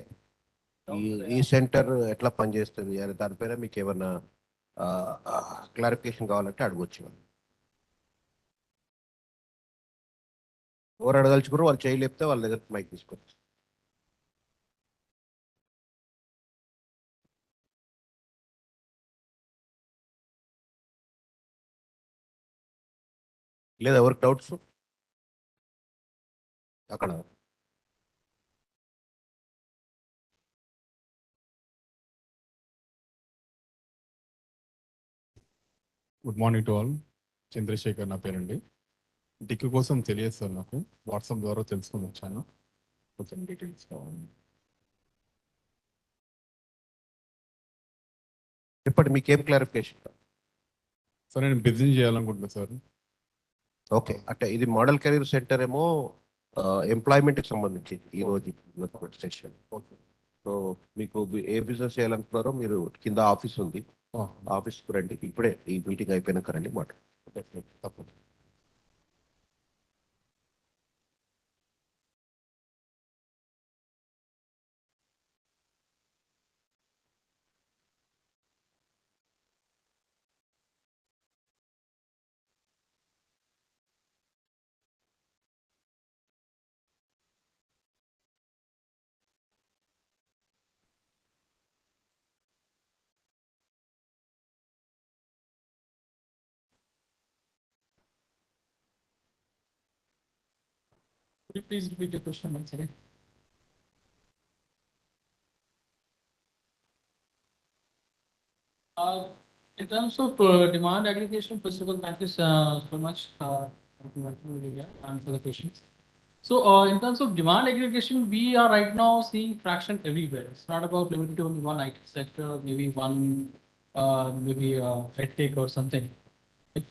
ఈ centre ఎట్లా పనిచేస్తుంది అని దానిపైన మీకు ఏమన్నా క్లారిఫికేషన్ కావాలంటే అడగొచ్చు. ఎవరు అడగలుచుకున్నారు వాళ్ళు చేయలేపితే వాళ్ళ దగ్గర మైక్ తీసుకోవచ్చు. లేదా ఎవరికి డౌట్స్ అక్కడ good morning to all. Chandrashekar నా పేరండి. డిక్కి కోసం తెలియదు సార్, నాకు వాట్సాప్ ద్వారా తెలుసుకొని వచ్చాను. కొంచెం డీటెయిల్స్ కావాలి. చెప్పండి మీకు ఏం క్లారిఫికేషన్ సార్ నేను బిజినెస్ చేయాలనుకుంటున్నా సార్. ఓకే, అంటే ఇది మోడల్ కెరీర్ సెంటర్ ఏమో ఎంప్లాయ్మెంట్కి సంబంధించి ఈరోజు సెషన్. ఓకే, సో మీకు ఏ బిజినెస్ చేయాలనుకున్నారో మీరు కింద ఆఫీస్ ఉంది, ఆఫీస్కి రండి. ఇప్పుడే ఈ మీటింగ్ అయిపోయినాక రండి మాట తప్పదు. Could you please repeat your question once again? In terms of demand aggregation, first of all, thank you so much for the questions. So in terms of demand aggregation, we are right now seeing traction everywhere. It's not about limited to only one IT sector, maybe one, maybe edtech or something.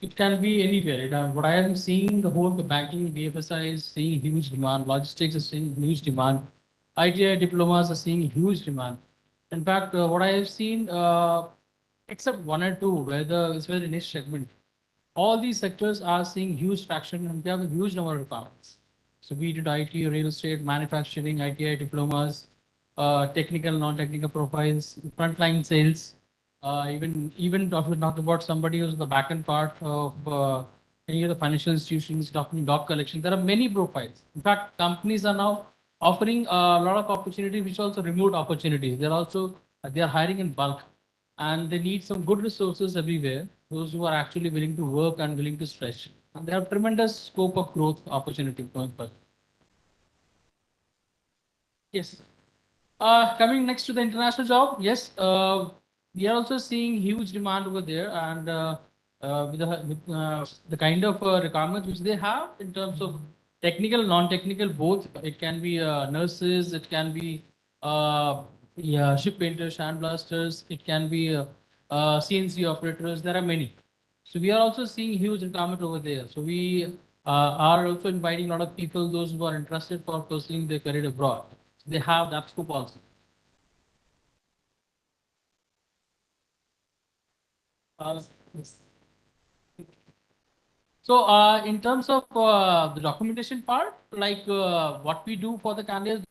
It can be anywhere. What I am seeing, the banking, BFSI is seeing huge demand. Logistics is seeing huge demand. ITI diplomas are seeing huge demand. In fact, what I have seen, except one or two, it's very niche segment, all these sectors are seeing huge traction and they have a huge number of requirements. So we did IT, real estate, manufacturing, ITI diplomas, technical, non-technical profiles, frontline sales, even talking about somebody who's the backend part of any of the financial institutions, doc collection. There are many profiles. In fact, companies are now offering a lot of opportunities, which are also remote opportunities. They are hiring in bulk, and they need some good resources everywhere. Those who are actually willing to work and willing to stretch. And they have tremendous scope of growth opportunity going forward. Yes. Coming next to the international job, yes, we are also seeing huge demand over there, and with the kind of requirements which they have in terms of technical, non-technical, both. It can be nurses, it can be yeah, ship painters, sandblasters, it can be CNC operators. There are many. So we are also seeing huge requirement over there. So we are also inviting a lot of people, those who are interested for pursuing their career abroad. They have that scope also. Yes. So in terms of the documentation part, like what we do for the candidates,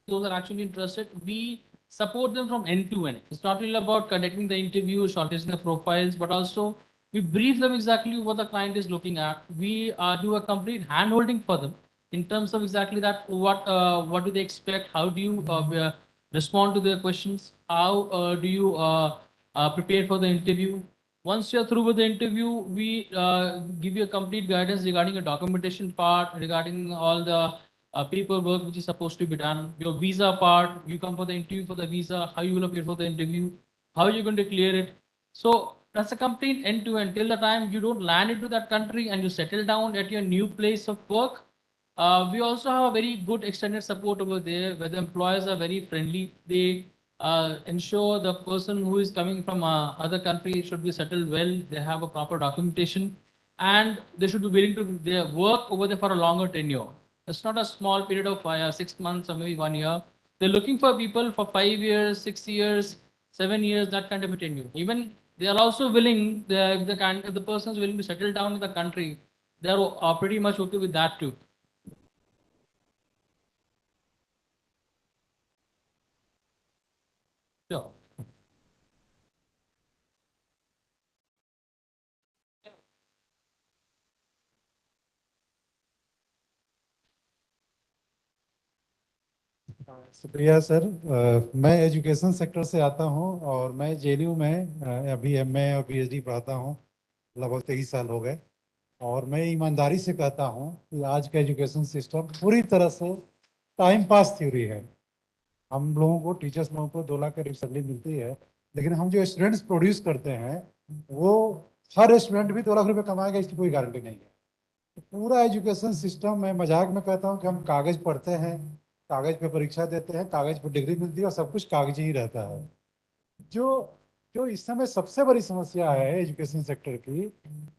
those are actually interested, we support them from end to end. It's not really about conducting the interview, shortlisting the profiles, but also we brief them exactly what the client is looking at. We do a complete hand holding for them in terms of exactly that what do they expect, how do you respond to their questions, how do you prepare for the interview. Once you're through with the interview, we give you a complete guidance regarding the documentation part, regarding all the paperwork which is supposed to be done. Your visa part, you come for the interview for the visa, how you will appear for the interview, how you're going to clear it. So that's a complete end to end till the time you don't land into that country and you settle down at your new place of work. We also have a very good extended support over there where the employers are very friendly. They ensure the person who is coming from other country should be settled well. They have a proper documentation and they should be willing to work over there for a longer tenure. It's not a small period of 6 months or maybe 1 year. They're looking for people for 5 years, 6 years, 7 years, that kind of a tenure. Even they are also willing, if the person is willing to settle down in the country, they are pretty much okay with that too. Sure. शुक्रिया sir. मैं education sector से आता हूं और मैं JNU में अभी MA और पीएचडी पढ़ाता हूं। लगभग 23 साल हो गए और मैं ईमानदारी से कहता हूं कि आज का एजुकेशन सिस्टम पूरी तरह से टाइम पास थ्योरी है। हम लोगों को, टीचर्स लोगों को 2 लाख की सैलरी मिलती है, लेकिन हम जो स्टूडेंट्स प्रोड्यूस करते हैं वो हर स्टूडेंट भी 2 लाख रुपए कमाएगा इसकी कोई गारंटी नहीं है। तो पूरा एजुकेशन सिस्टम, मैं मजाक में कहता हूँ कि हम कागज पढ़ते हैं, कागज पे परीक्षा देते हैं, कागज पे डिग्री मिलती है और सब कुछ कागजी ही रहता है। जो जो इस समय सबसे बड़ी समस्या है एजुकेशन सेक्टर की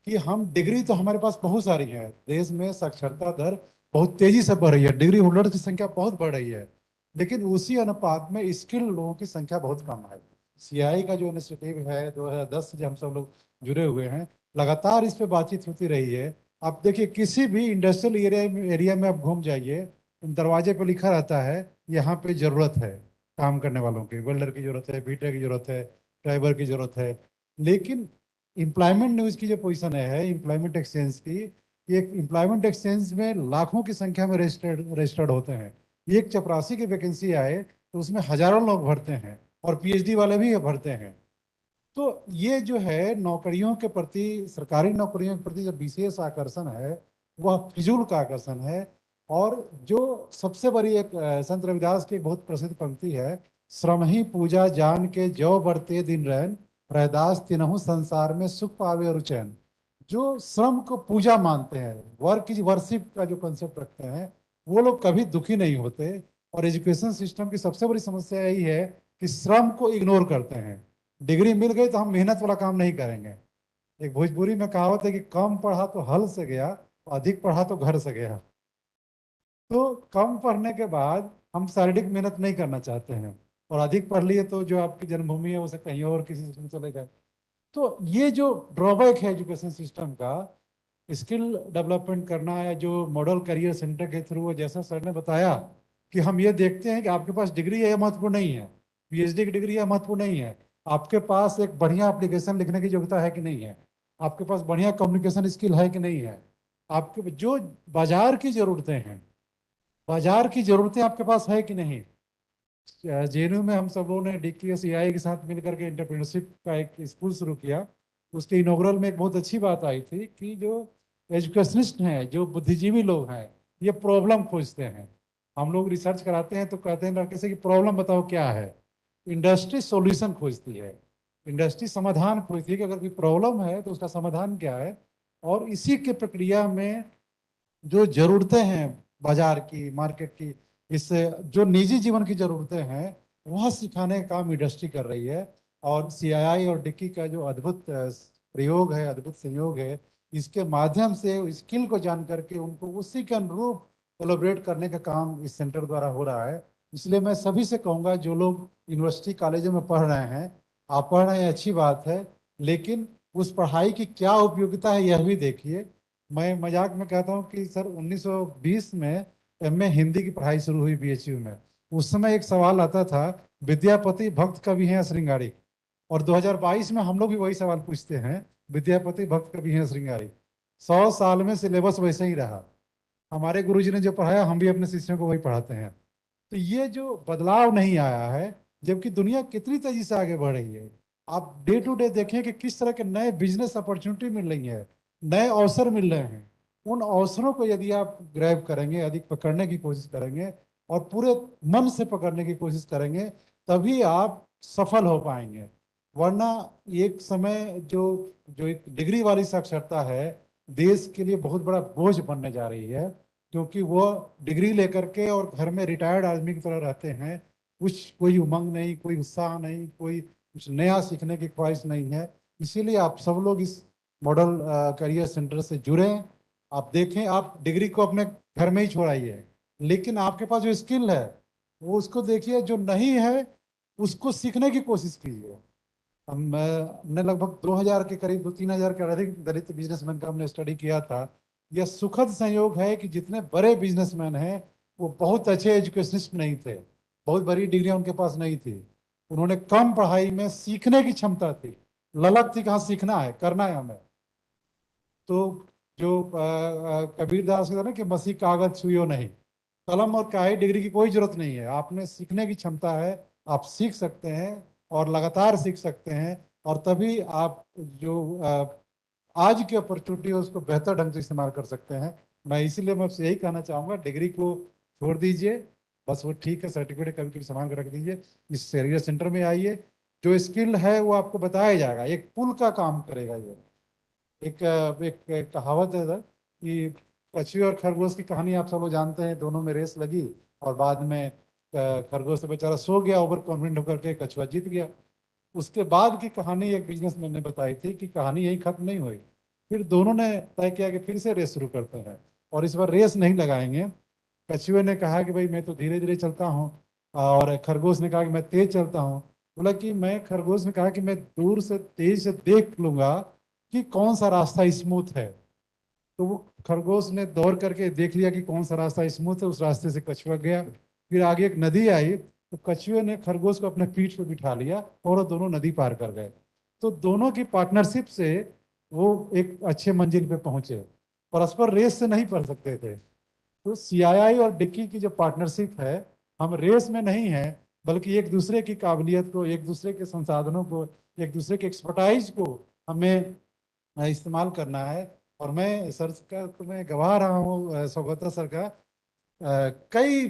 कि हम डिग्री तो हमारे पास बहुत सारी है, देश में साक्षरता दर बहुत तेजी से बढ़ रही है, डिग्री होल्डर की संख्या बहुत बढ़ रही है, लेकिन उसी अनुपात में स्किल लोगों की संख्या बहुत कम है। सीआई का जो इनिशिएटिव है 2010 से हम सब लोग जुड़े हुए हैं, लगातार इस पे बातचीत होती रही है। आप देखिए किसी भी इंडस्ट्रियल एरिया में आप घूम जाइए, दरवाजे पर लिखा रहता है यहाँ पे जरूरत है काम करने वालों की, वेल्डर की जरूरत है, बीटेक की जरूरत है, ड्राइवर की जरूरत है। लेकिन एम्प्लॉयमेंट न्यूज की जो पोजीशन है एम्प्लॉयमेंट एक्सचेंज की, ये एम्प्लॉयमेंट एक्सचेंज में लाखों की संख्या में रजिस्टर्ड होते हैं। एक चपरासी की वैकेंसी आए तो उसमें हजारों लोग भरते हैं और पीएचडी वाले भी भरते हैं। तो ये जो है नौकरियों के प्रति, सरकारी नौकरियों के प्रति जो विशेष आकर्षण है वह फिजूल का आकर्षण है और जो सबसे बड़ी एक संत रविदास की एक बहुत प्रसिद्ध पंक्ति है, श्रम ही पूजा जान के जो बरते दिन रैन, रैदास तिनहु संसार में सुख पावे और चैन। जो श्रम को पूजा मानते हैं, वर्क इज वर्शिप का जो कंसेप्ट रखते हैं, वो लोग कभी दुखी नहीं होते। और एजुकेशन सिस्टम की सबसे बड़ी समस्या यही है कि श्रम को इग्नोर करते हैं। डिग्री मिल गई तो हम मेहनत वाला काम नहीं करेंगे। एक भोजपुरी में कहावत है कि कम पढ़ा तो हल से गया, अधिक पढ़ा तो घर से गया। तो कम पढ़ने के बाद हम शारीरिक मेहनत नहीं करना चाहते हैं, और अधिक पढ़ लिए तो जो आपकी जन्मभूमि है उसे कहीं और किसी सिस्टम में चले गए। तो ये जो ड्रॉबैक है एजुकेशन सिस्टम का, स्किल डेवलपमेंट करना है जो मॉडल करियर सेंटर के थ्रू, जैसा सर ने बताया कि हम ये देखते हैं कि आपके पास डिग्री है यह महत्वपूर्ण नहीं है, पीएचडी की डिग्री है महत्वपूर्ण नहीं है, आपके पास एक बढ़िया एप्लीकेशन लिखने की योग्यता है कि नहीं है, आपके पास बढ़िया कम्युनिकेशन स्किल है कि नहीं है, आपके जो बाजार की जरूरतें हैं, बाजार की जरूरतें आपके पास है कि नहीं। जेएनयू में हम सब लोगों ने डिक्की सीआई के साथ मिलकर के एंटरप्रेन्योरशिप का एक स्कूल शुरू किया। उसके इनॉग्रल में एक बहुत अच्छी बात आई थी कि जो एजुकेशनिस्ट हैं, जो बुद्धिजीवी लोग हैं, ये प्रॉब्लम खोजते हैं। हम लोग रिसर्च कराते हैं तो कहते हैं लड़के से कि प्रॉब्लम बताओ क्या है। इंडस्ट्री सॉल्यूशन खोजती है, इंडस्ट्री समाधान खोजती है कि अगर कोई प्रॉब्लम है तो उसका समाधान क्या है। और इसी के प्रक्रिया में जो जरूरतें हैं बाजार की, मार्केट की, इससे जो निजी जीवन की जरूरतें हैं वह सिखाने का काम इंडस्ट्री कर रही है। और सीआईआई और डिक्की का जो अद्भुत प्रयोग है, अद्भुत संयोग है, इसके माध्यम से स्किल को जान करके उनको उसी के अनुरूप कोलैबोरेट करने का काम इस सेंटर द्वारा हो रहा है। इसलिए मैं सभी से कहूँगा, जो लोग यूनिवर्सिटी कॉलेजों में पढ़ रहे हैं, आप पढ़ रहे हैं अच्छी बात है, लेकिन उस पढ़ाई की क्या उपयोगिता है यह भी देखिए। मैं मजाक में कहता हूँ कि सर 1920 में एमए हिंदी की पढ़ाई शुरू हुई बीएचयू में। उस समय एक सवाल आता था, विद्यापति भक्त कवि हैं या श्रृंगारी। और 2022 में हम लोग भी वही सवाल पूछते हैं, विद्यापति भक्त कवि हैं श्रृंगारी। 100 साल में सिलेबस वैसे ही रहा। हमारे गुरुजी ने जो पढ़ाया हम भी अपने शिष्यों को वही पढ़ाते हैं। तो ये जो बदलाव नहीं आया है, जबकि दुनिया कितनी तेजी से आगे बढ़ रही है। आप डे टू डे देखें कि किस तरह के नए बिजनेस अपॉर्चुनिटी मिल रही है, नए अवसर मिल रहे हैं। उन अवसरों को यदि आप ग्रैब करेंगे, अधिक पकड़ने की कोशिश करेंगे और पूरे मन से पकड़ने की कोशिश करेंगे, तभी आप सफल हो पाएंगे। वरना एक समय जो जो एक डिग्री वाली साक्षरता है देश के लिए बहुत बड़ा बोझ बनने जा रही है, क्योंकि वो डिग्री लेकर के और घर में रिटायर्ड आदमी की तरह रहते हैं। कुछ कोई उमंग नहीं, कोई उत्साह नहीं, कोई कुछ नया सीखने की ख्वाहिश नहीं है। इसीलिए आप सब लोग इस मॉडल करियर सेंटर से जुड़ें। आप देखें, आप डिग्री को अपने घर में ही छोड़ाइए, लेकिन आपके पास जो स्किल है वो उसको देखिए, जो नहीं है उसको सीखने की कोशिश कीजिए। हमने लगभग 2000 के करीब 3000 के अधिक दलित बिजनेसमैन का हमने स्टडी किया था। यह सुखद संयोग है कि जितने बड़े बिजनेसमैन हैं वो बहुत अच्छे एजुकेशनिस्ट नहीं थे, बहुत बड़ी डिग्रियां उनके पास नहीं थी। उन्होंने कम पढ़ाई में सीखने की क्षमता थी, ललक थी, कहाँ सीखना है, करना है हमें। तो जो कबीरदास कहता ना कि मसी कागज छुइयो नहीं, कलम और काई डिग्री की कोई जरूरत नहीं है। आपने सीखने की क्षमता है, आप सीख सकते हैं और लगातार सीख सकते हैं, और तभी आप जो आज की अपॉर्चुनिटी है उसको बेहतर ढंग से इस्तेमाल कर सकते हैं। मैं इसीलिए मैं आपसे यही कहना चाहूँगा, डिग्री को छोड़ दीजिए, बस वो ठीक है, सर्टिफिकेट कभी कभी संभाल कर रख दीजिए, इस करियर सेंटर में आइए। जो स्किल है वो आपको बताया जाएगा, एक पुल का काम करेगा ये। एक कहावत है सर कि कछुए और खरगोश की कहानी आप सब लोग जानते हैं। दोनों में रेस लगी और बाद में खरगोश तो बेचारा सो गया, ओवर कॉन्फिडेंट होकर के कछुआ जीत गया। उसके बाद की कहानी एक बिजनेसमैन ने बताई थी कि कहानी यही खत्म नहीं हुई। फिर दोनों ने तय किया कि फिर से रेस शुरू करते हैं, और इस बार रेस नहीं लगाएंगे। कछुए ने कहा कि भाई मैं तो धीरे धीरे चलता हूँ, और खरगोश ने कहा कि मैं तेज चलता हूँ। बोला कि खरगोश ने कहा कि मैं दूर से तेज से देख लूंगा कि कौन सा रास्ता स्मूथ है। तो वो खरगोश ने दौड़ करके देख लिया कि कौन सा रास्ता स्मूथ है, उस रास्ते से कछुआ गया। फिर आगे एक नदी आई तो कछुए ने खरगोश को अपने पीठ पर बिठा लिया और वो दोनों नदी पार कर गए। तो दोनों की पार्टनरशिप से वो एक अच्छे मंजिल पे पहुंचे, परस्पर रेस से नहीं पढ़ सकते थे। तो सीआईआई और डिक्की की जो पार्टनरशिप है, हम रेस में नहीं है, बल्कि एक दूसरे की काबिलियत को, एक दूसरे के संसाधनों को, एक दूसरे के एक्सपर्टाइज को हमें इस्तेमाल करना है। और मैं सर का तो मैं गवाह रहा हूँ, सौगता सर का, कई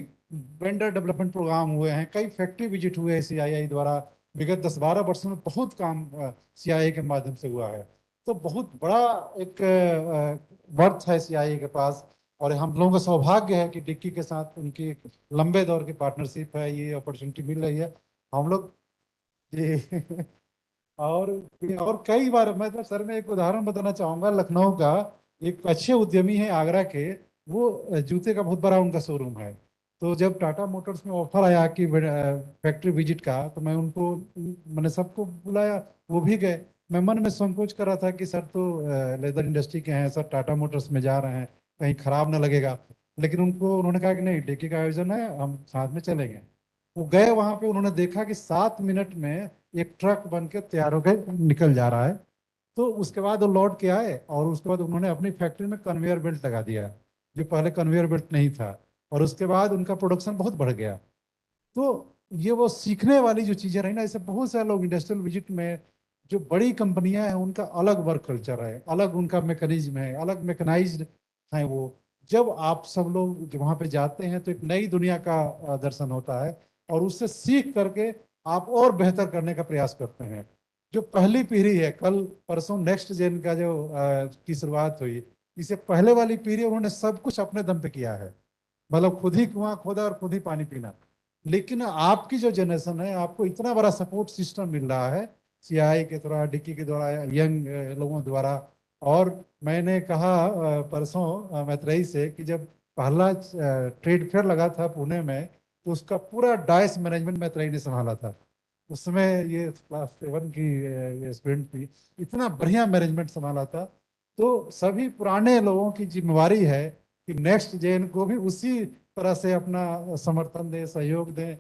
वेंडर डेवलपमेंट प्रोग्राम हुए हैं, कई फैक्ट्री विजिट हुए हैं CII द्वारा। विगत 10-12 वर्षों में बहुत काम CII के माध्यम से हुआ है। तो बहुत बड़ा एक वर्थ है CII के पास, और हम लोगों का सौभाग्य है कि डिक्की के साथ उनकी लंबे दौर की पार्टनरशिप है, ये अपॉर्चुनिटी मिल रही है हम लोग जी। और कई बार मैं तो सर मैं एक उदाहरण बताना चाहूंगा। लखनऊ का एक अच्छे उद्यमी है आगरा के, वो जूते का बहुत बड़ा उनका शोरूम है। तो जब टाटा मोटर्स में ऑफर आया कि फैक्ट्री विजिट का, तो मैं उनको मैंने सबको बुलाया, वो भी गए। मैं मन में संकोच कर रहा था कि सर तो लेदर इंडस्ट्री के हैं, सर टाटा मोटर्स में जा रहे हैं, कहीं खराब ना लगेगा। लेकिन उन्होंने कहा कि नहीं, डिक्की का आयोजन है, हम साथ में चलेंगे। वो गए वहां पे, उन्होंने देखा कि 7 मिनट में एक ट्रक बन के तैयार होकर निकल जा रहा है। तो उसके बाद वो लौट के आए, और उसके बाद उन्होंने अपनी फैक्ट्री में कन्वेयर बेल्ट लगा दिया, जो पहले कन्वेयर बेल्ट नहीं था। और उसके बाद उनका प्रोडक्शन बहुत बढ़ गया। तो ये वो सीखने वाली जो चीजें रही ना, ऐसे बहुत सारे लोग इंडस्ट्रियल विजिट में, जो बड़ी कंपनियां हैं उनका अलग वर्क कल्चर है, अलग उनका मैकेनिज्म है, अलग मैकेनाइज्ड है वो। जब आप सब लोग जब वहां पे जाते हैं तो एक नई दुनिया का दर्शन होता है, और उससे सीख करके आप और बेहतर करने का प्रयास करते हैं। जो पहली पीढ़ी है, कल परसों नेक्स्ट जेन का जो की शुरुआत हुई, इससे पहले वाली पीढ़ी उन्होंने सब कुछ अपने दम पे किया है, मतलब खुद ही कुआं खोदा और खुद ही पानी पीना। लेकिन आपकी जो जनरेशन है, आपको इतना बड़ा सपोर्ट सिस्टम मिल रहा है CII के द्वारा, डिक्की के द्वारा, यंग लोगों द्वारा। और मैंने कहा परसों मैत्रेयी से कि जब पहला ट्रेड फेयर लगा था पुणे में, तो उसका पूरा डाइस मैनेजमेंट मैत्रेयी ने संभाला था। उस समय ये क्लास 7 की ये स्टूडेंट थी, इतना बढ़िया मैनेजमेंट संभाला था। तो सभी पुराने लोगों की जिम्मेवारी है कि नेक्स्ट जेन को भी उसी तरह से अपना समर्थन दें, सहयोग दें,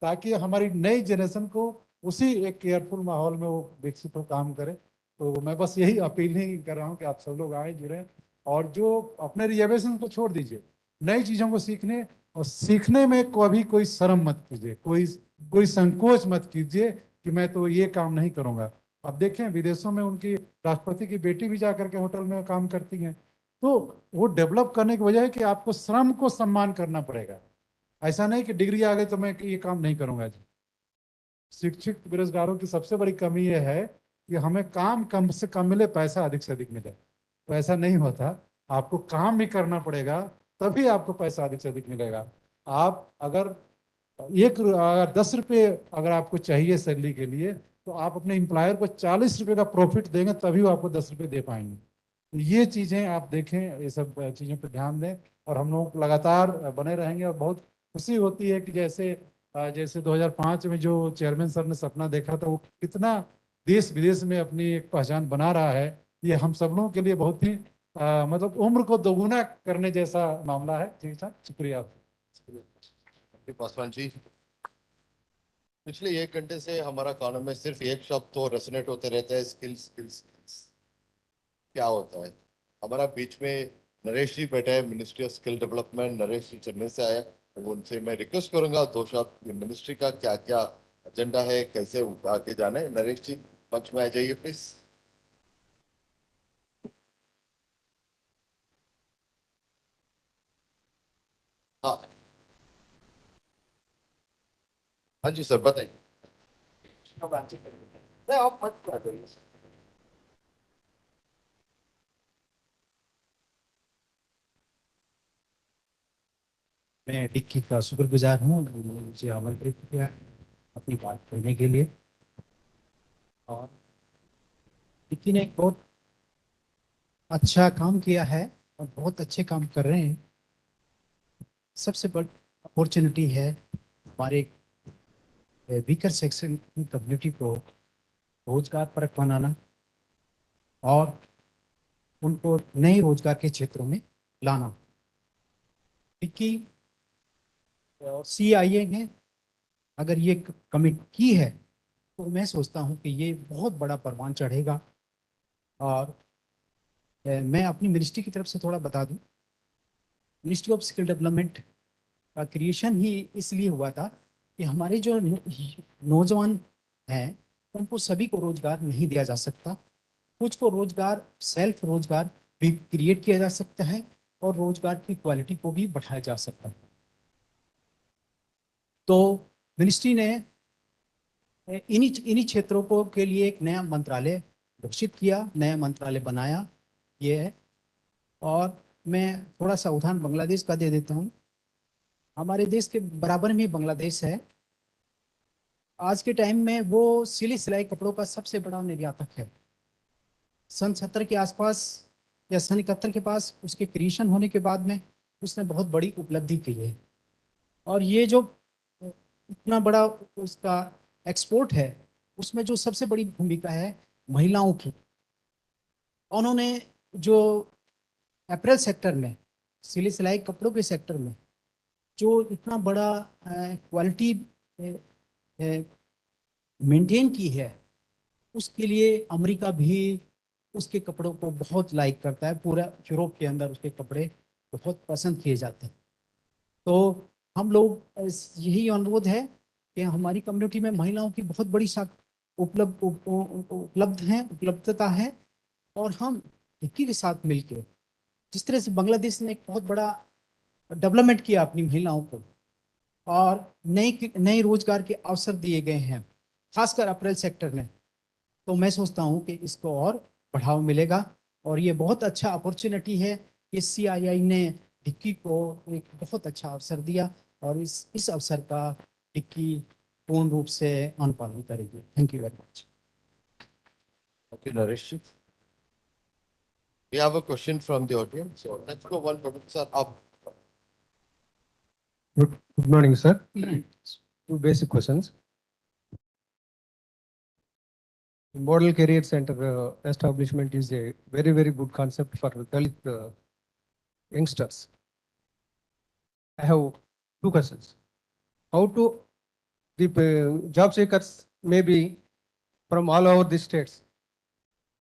ताकि हमारी नई जनरेशन को उसी एक केयरफुल माहौल में वो विकसित हो, काम करे। तो मैं बस यही अपील ही कर रहा हूँ कि आप सब लोग आए, जुड़े, और जो अपने रिजर्वेशन को छोड़ दीजिए, नई चीज़ों को सीखने, और सीखने में कभी कोई शर्म मत कीजिए, कोई संकोच मत कीजिए कि मैं तो ये काम नहीं करूँगा। अब देखें विदेशों में उनकी राष्ट्रपति की बेटी भी जा करके होटल में काम करती हैं। तो वो डेवलप करने की वजह है कि आपको श्रम को सम्मान करना पड़ेगा। ऐसा नहीं कि डिग्री आ गई तो मैं ये काम नहीं करूंगा जी। शिक्षित बेरोजगारों की सबसे बड़ी कमी यह है कि हमें काम कम से कम मिले, पैसा अधिक से अधिक मिले। तो ऐसा नहीं होता, आपको काम भी करना पड़ेगा, तभी आपको पैसा अधिक से अधिक मिलेगा। आप अगर 10 रुपये अगर आपको चाहिए सैलरी के लिए, तो आप अपने एम्प्लॉयर को 40 रुपये का प्रॉफिट देंगे, तभी वो आपको 10 रुपये दे पाएंगे। तो ये चीज़ें आप देखें, ये सब चीज़ों पर ध्यान दें, और हम लोग लगातार बने रहेंगे। और बहुत खुशी होती है कि जैसे 2005 में जो चेयरमैन सर ने सपना देखा था, वो कितना देश विदेश में अपनी एक पहचान बना रहा है। ये हम सब लोगों के लिए बहुत ही मतलब उम्र को दोगुना करने जैसा मामला है। ठीक है, शुक्रिया। पासवान जी, पिछले 1 घंटे से हमारा कानों में सिर्फ एक शब्द तो रेसोनेट होते रहता है, स्किल्स स्किल्स स्किल्स। क्या होता है? हमारा बीच में नरेश जी बैठे हैं, ministry of skill development, Naresh ji Chennai से आए। उनसे मैं रिक्वेस्ट करूंगा 2 शब्द मिनिस्ट्री का क्या क्या एजेंडा है, कैसे आगे जाना है। नरेश जी मंच में आ जाइए प्लीज। हाँ हाँ जी सर, बताइए। आप मत बताइए। मैं डिक्की का शुक्रगुजार हूँ, मुझे आमंत्रित किया अपनी बात कहने के लिए। और डिक्की ने एक बहुत अच्छा काम किया है और बहुत अच्छे काम कर रहे हैं। सबसे बड़ी अपॉर्चुनिटी है हमारे वीकर सेक्शन की कम्युनिटी को रोजगार परक बनाना और उनको नए रोजगार के क्षेत्रों में लाना। डिक्की और CII ने अगर ये कमिट की है, तो मैं सोचता हूँ कि ये बहुत बड़ा परवान चढ़ेगा। और मैं अपनी मिनिस्ट्री की तरफ से थोड़ा बता दूं, मिनिस्ट्री ऑफ स्किल डेवलपमेंट का क्रिएशन ही इसलिए हुआ था कि हमारे जो नौजवान हैं, उनको सभी को रोजगार नहीं दिया जा सकता। कुछ को रोजगार, सेल्फ रोजगार भी क्रिएट किया जा सकता है, और रोजगार की क्वालिटी को भी बढ़ाया जा सकता है। तो मिनिस्ट्री ने इन्हीं क्षेत्रों को के लिए एक नया मंत्रालय घोषित किया, नया मंत्रालय बनाया, ये है। और मैं थोड़ा सा उदाहरण बांग्लादेश का दे देता हूँ। हमारे देश के बराबर में बांग्लादेश है। आज के टाइम में वो सिली सिलाई कपड़ों का सबसे बड़ा निर्यातक है। सन 70 के आसपास या सन 71 के पास उसके क्रिएशन होने के बाद में उसने बहुत बड़ी उपलब्धि की है। और ये जो इतना बड़ा उसका एक्सपोर्ट है, उसमें जो सबसे बड़ी भूमिका है महिलाओं की। उन्होंने जो अपरेल सेक्टर में, सिली सिलाई कपड़ों के सेक्टर में जो इतना बड़ा क्वालिटी मेंटेन की है, उसके लिए अमेरिका भी उसके कपड़ों को बहुत लाइक करता है। पूरा यूरोप के अंदर उसके कपड़े बहुत पसंद किए जाते हैं। तो हम लोग यही अनुरोध है कि हमारी कम्युनिटी में महिलाओं की बहुत बड़ी उपलब्धता है। और हम डिक्की के साथ मिलकर जिस तरह से बांग्लादेश ने एक बहुत बड़ा डेवलपमेंट किया अपनी महिलाओं को, और नए रोजगार के अवसर दिए गए हैं, खासकर अप्रैल सेक्टर में, तो मैं सोचता हूं कि इसको और बढ़ावा मिलेगा। और ये बहुत अच्छा अपॉर्चुनिटी है कि CII ने डिक्की को एक बहुत अच्छा अवसर दिया, और इस अवसर का डिक्की पूर्ण रूप से अनुपालन करेगी। Thank you very much. Okay, Naresh. We have a question from the audience. So let's go one professor up. Good morning, sir. Two basic questions. Model Career Center establishment is a very, very good concept for Dalit youngsters. I have two questions. How to the job seekers may be from all over the states.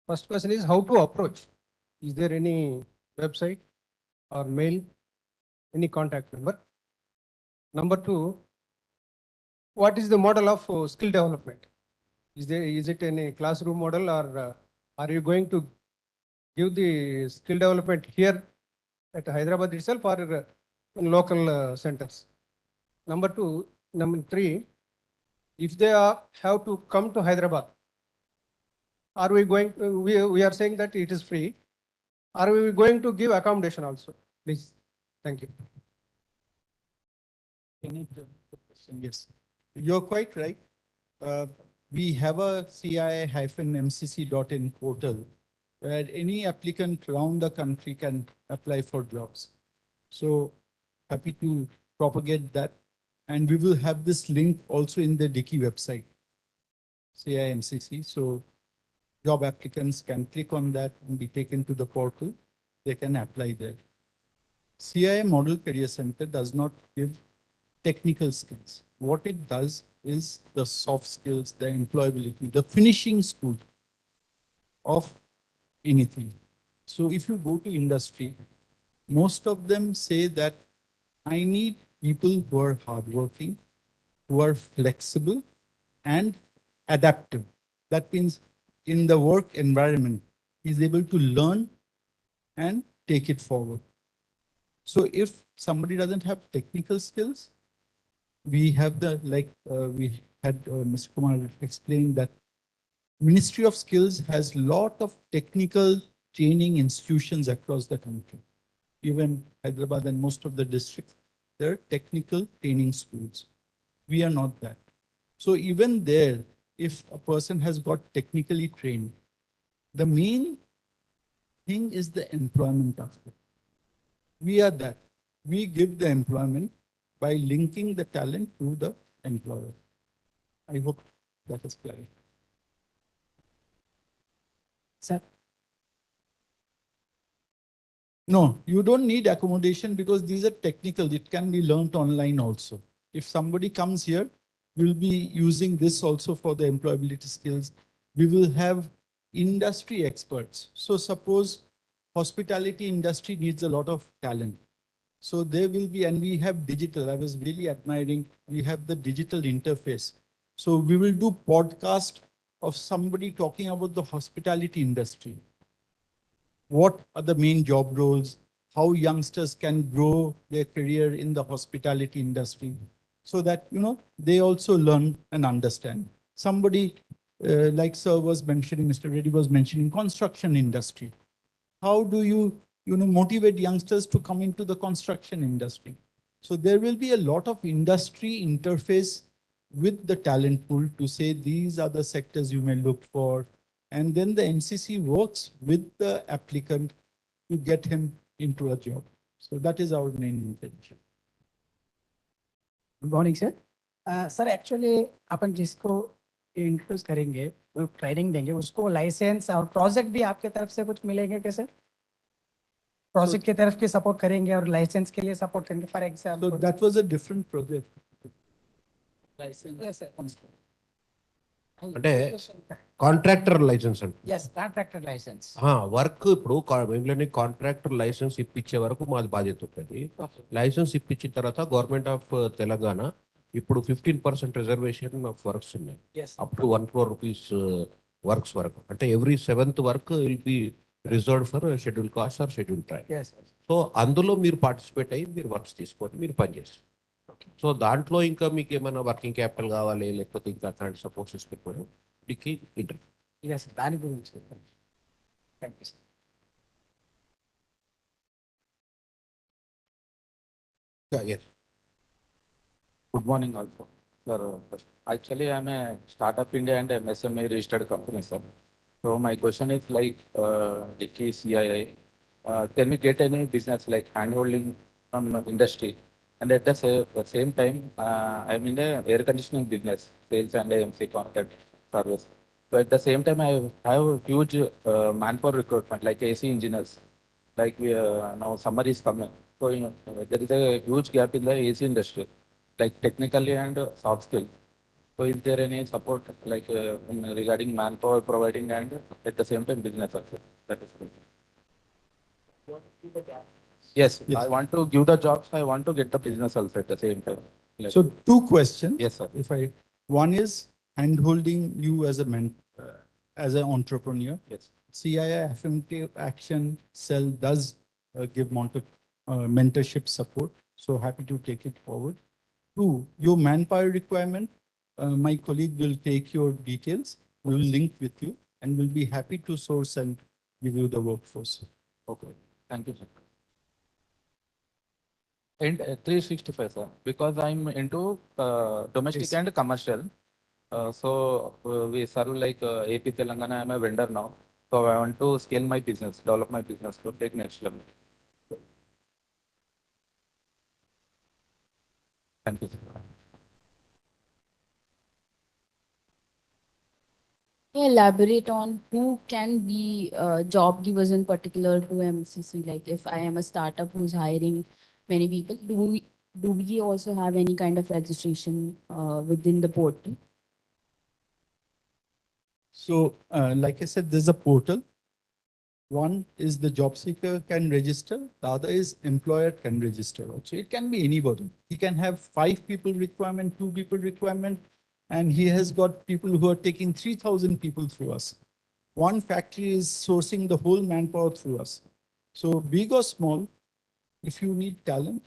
First question is how to approach. Is there any website or mail, any contact number? Number two, what is the model of skill development? Is it in a classroom model, or are you going to give the skill development here at Hyderabad itself, or in local centers? Number three, if they have to come to Hyderabad, are we going to, we are saying that it is free. Are we going to give accommodation also? Please. Thank you. Yes, you're quite right. We have a CII-MCC.in portal where any applicant around the country can apply for jobs. So happy to propagate that. And we will have this link also in the DICCI website, CII-MCC. So job applicants can click on that and be taken to the portal. They can apply there. CII Model Career Center does not give technical skills. What it does is the soft skills, the employability, the finishing school of anything. So if you go to industry, most of them say that I need people who are hardworking, who are flexible and adaptive. That means in the work environment, he's able to learn and take it forward. So if somebody doesn't have technical skills, we have we had Mr. Kumar explain that Ministry of Skills has lot of technical training institutions across the country. Even Hyderabad and most of the districts, there are technical training schools. We are not that. So even there, if a person has got technically trained, the main thing is the employment aspect. We are that. We give the employment by linking the talent to the employer. I hope that is clear. Sir? No, you don't need accommodation because these are technical. It can be learned online also. If somebody comes here, we'll be using this also for the employability skills. We will have industry experts. So suppose hospitality industry needs a lot of talent. So there will be, and we have digital. I was really admiring, we have the digital interface. So we will do podcast of somebody talking about the hospitality industry. What are the main job roles? How youngsters can grow their career in the hospitality industry? so that, they also learn and understand. Somebody, like Sir was mentioning, Mr. Reddy was mentioning construction industry. How do you, motivate youngsters to come into the construction industry? So there will be a lot of industry interface with the talent pool to say, these are the sectors you may look for. And then the MCC works with the applicant to get him into a job. So that is our main intention. Good morning sir. Sir actually अपन जिसको introduce करेंगे वो training देंगे उसको licence और project भी आपके तरफ से कुछ मिलेंगे क्या सर? प्रोजेक्ट की तरफ की सपोर्ट करेंगे और लाइसेंस के लिए सपोर्ट करेंगे for example. So that was a different project. Yes, sir. అంటే కాంట్రాక్టర్ లైసెన్స్ అంటే Yes, contractor license. వర్క్ ఇప్పుడు ఏంటంటే కాంట్రాక్టర్ లైసెన్స్ ఇప్పించే వరకు మాది బాధ్యత ఉంటుంది. లైసెన్స్ ఇప్పించిన తర్వాత గవర్నమెంట్ ఆఫ్ తెలంగాణ ఇప్పుడు 15% రిజర్వేషన్ ఆఫ్ వర్క్స్ ఉన్నాయి. Up to 1 crore rupees works వరకు, అంటే every 7th work will be reserved for scheduled caste or scheduled tribe. So అందులో మీరు పార్టిసిపేట్ అయ్యి మీరు వర్క్స్ తీసుకొని మీరు పనిచేస్తారు. సో దాంట్లో ఇంకా మీకు ఏమైనా వర్కింగ్ క్యాపిటల్ కావాలి లేకపోతే ఇంకా అట్లాంటి సపోర్ట్ సిస్టమ్ కూడా డిక్కీ ఇంటర్వ్యూ. Yes, దాని గురించి. Thank you, sir. Yes. Good morning also. Sir, actually I'm a Startup India and MSME registered company, sir. So my question is like DICCI, CII, can we get any business like handholding from industry? And at the same time, I'm in a air conditioning business, sales and AMC contract service. So at the same time, I have a huge manpower recruitment, like AC engineers. Like now summer is coming, so there is a huge gap in the AC industry, like technically and soft skill. So is there any support like regarding manpower providing and at the same time business also? That is good. Yes, I want to give the jobs. I want to get the business also at the same time. Like, So 2 questions. Yes, sir. One is handholding you as a as an entrepreneur. Yes. CII Affirmative Action Cell does give mentorship support. So happy to take it forward. 2, your manpower requirement. My colleague will take your details. We will link with you and will be happy to source and give you the workforce. Okay. Thank you, sir. And 365, sir, because I'm into domestic Yes. and commercial. So we serve like AP Telangana. I'm a vendor now. So I want to scale my business, develop my business to take next level. Thank you, sir. Elaborate on who can be job givers in particular to MCC? Like if I am a startup who's hiring many people, do we also have any kind of registration within the portal? So like I said, there's a portal. One is the job seeker can register. The other is employer can register also. It can be anybody. He can have 5 people requirement, 2 people requirement, and he has got people who are taking 3,000 people through us. One factory is sourcing the whole manpower through us. So big or small, if you need talent,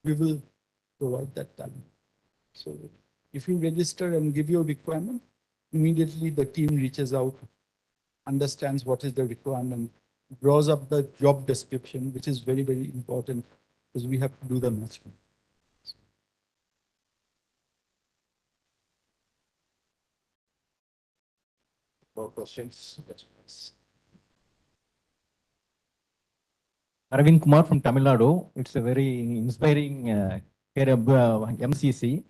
we will provide that talent. So if you register and give your requirement, immediately the team reaches out, understands what is the requirement, draws up the job description, which is very, very important because we have to do the matching. More questions? Arvind Kumar from Tamil Nadu. It's a very inspiring MCC.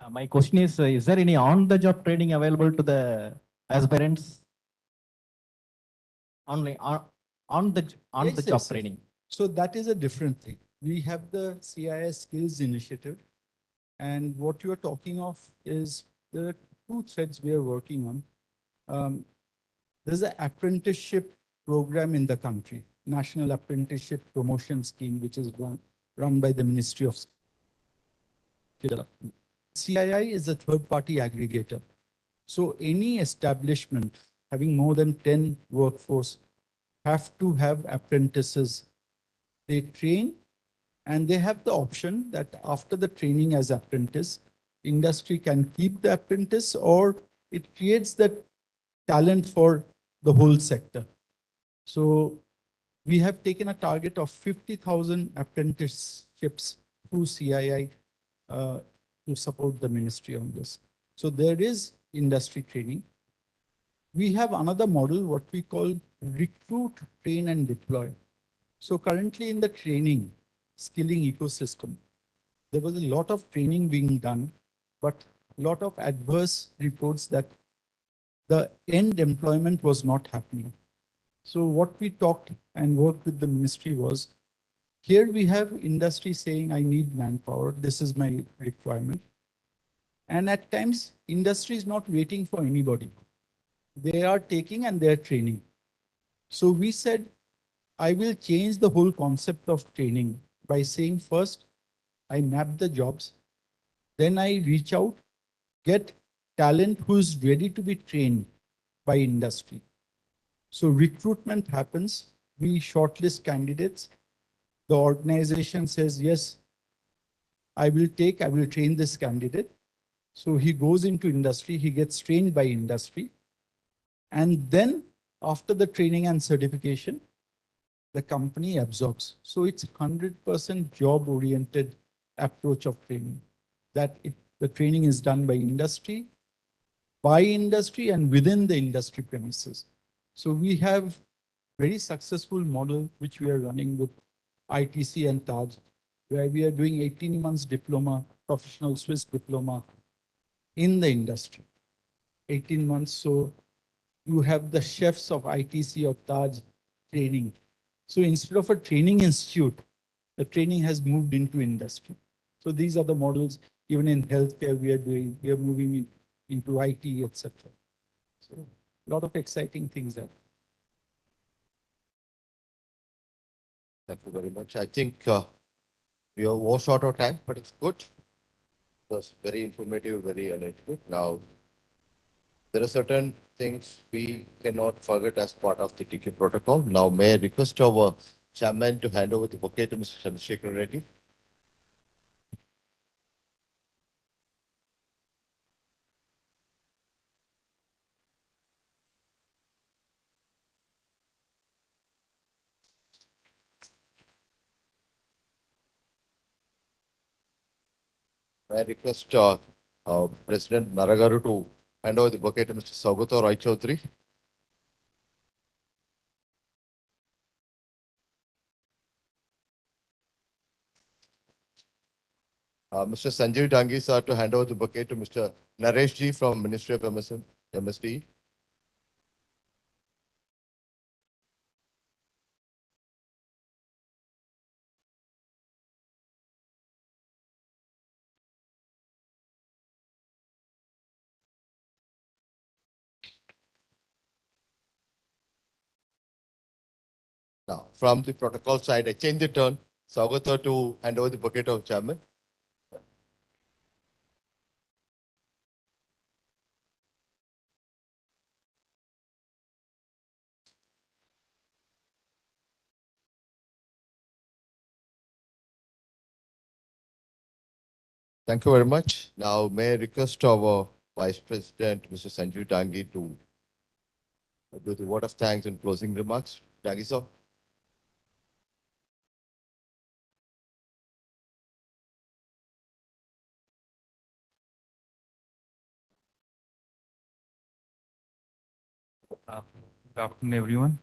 My question is there any on-the-job training available to the aspirants? Only on the job training. So that is a different thing. We have the CII Skills Initiative, and what you are talking of is there are 2 threads we are working on. There's an apprenticeship program in the country, National Apprenticeship Promotion Scheme, which is run by the Ministry of Development. CII is a third-party aggregator. So any establishment having more than 10 workforce have to have apprentices. They train and they have the option that after the training as apprentice, industry can keep the apprentice, or it creates that talent for the whole sector. So we have taken a target of 50,000 apprenticeships through CII to support the ministry on this. So there is industry training. We have another model, what we call recruit, train and deploy. So currently in the training, skilling ecosystem, there was a lot of training being done, but a lot of adverse reports that the end employment was not happening. So what we talked and worked with the ministry was, here we have industry saying, I need manpower, this is my requirement. And at times, industry is not waiting for anybody. They are taking and they're training. So we said, I will change the whole concept of training by saying, first, I map the jobs, then I reach out, get talent who is ready to be trained by industry. So recruitment happens, we shortlist candidates, the organization says, yes, I will train this candidate. So he goes into industry, he gets trained by industry. And then after the training and certification, the company absorbs. So it's 100% job oriented approach of training, that the training is done by industry and within the industry premises. So we have very successful model which we are running with ITC and TAJ, where we are doing 18 months diploma, professional Swiss diploma in the industry. 18 months. So you have the chefs of ITC or TAJ training. So instead of a training institute, the training has moved into industry. So these are the models. Even in healthcare, we are moving into IT, etc. So a lot of exciting things there. Thank you very much. I think we are more short of time, but it's good. It was very informative, very analytical. Now, there are certain things we cannot forget as part of the DICCI protocol. Now, may I request our chairman to hand over the bouquet to Mr. Chandrasekhar Reddy. May I request President Naragaru to hand over the bouquet to Mr. Saugato Roy Chaudhary. Mr. Sanjeev Dangi sir to hand over the bouquet to Mr. Naresh Ji from Ministry of MSD. Now, from the protocol side, I change the turn. Saugato to hand over the bouquet of chairman. Thank you very much. Now, may I request our Vice President, Mr. Sanjeev Dangi, to do the word of thanks and closing remarks. Dangi, sir. Good afternoon, everyone.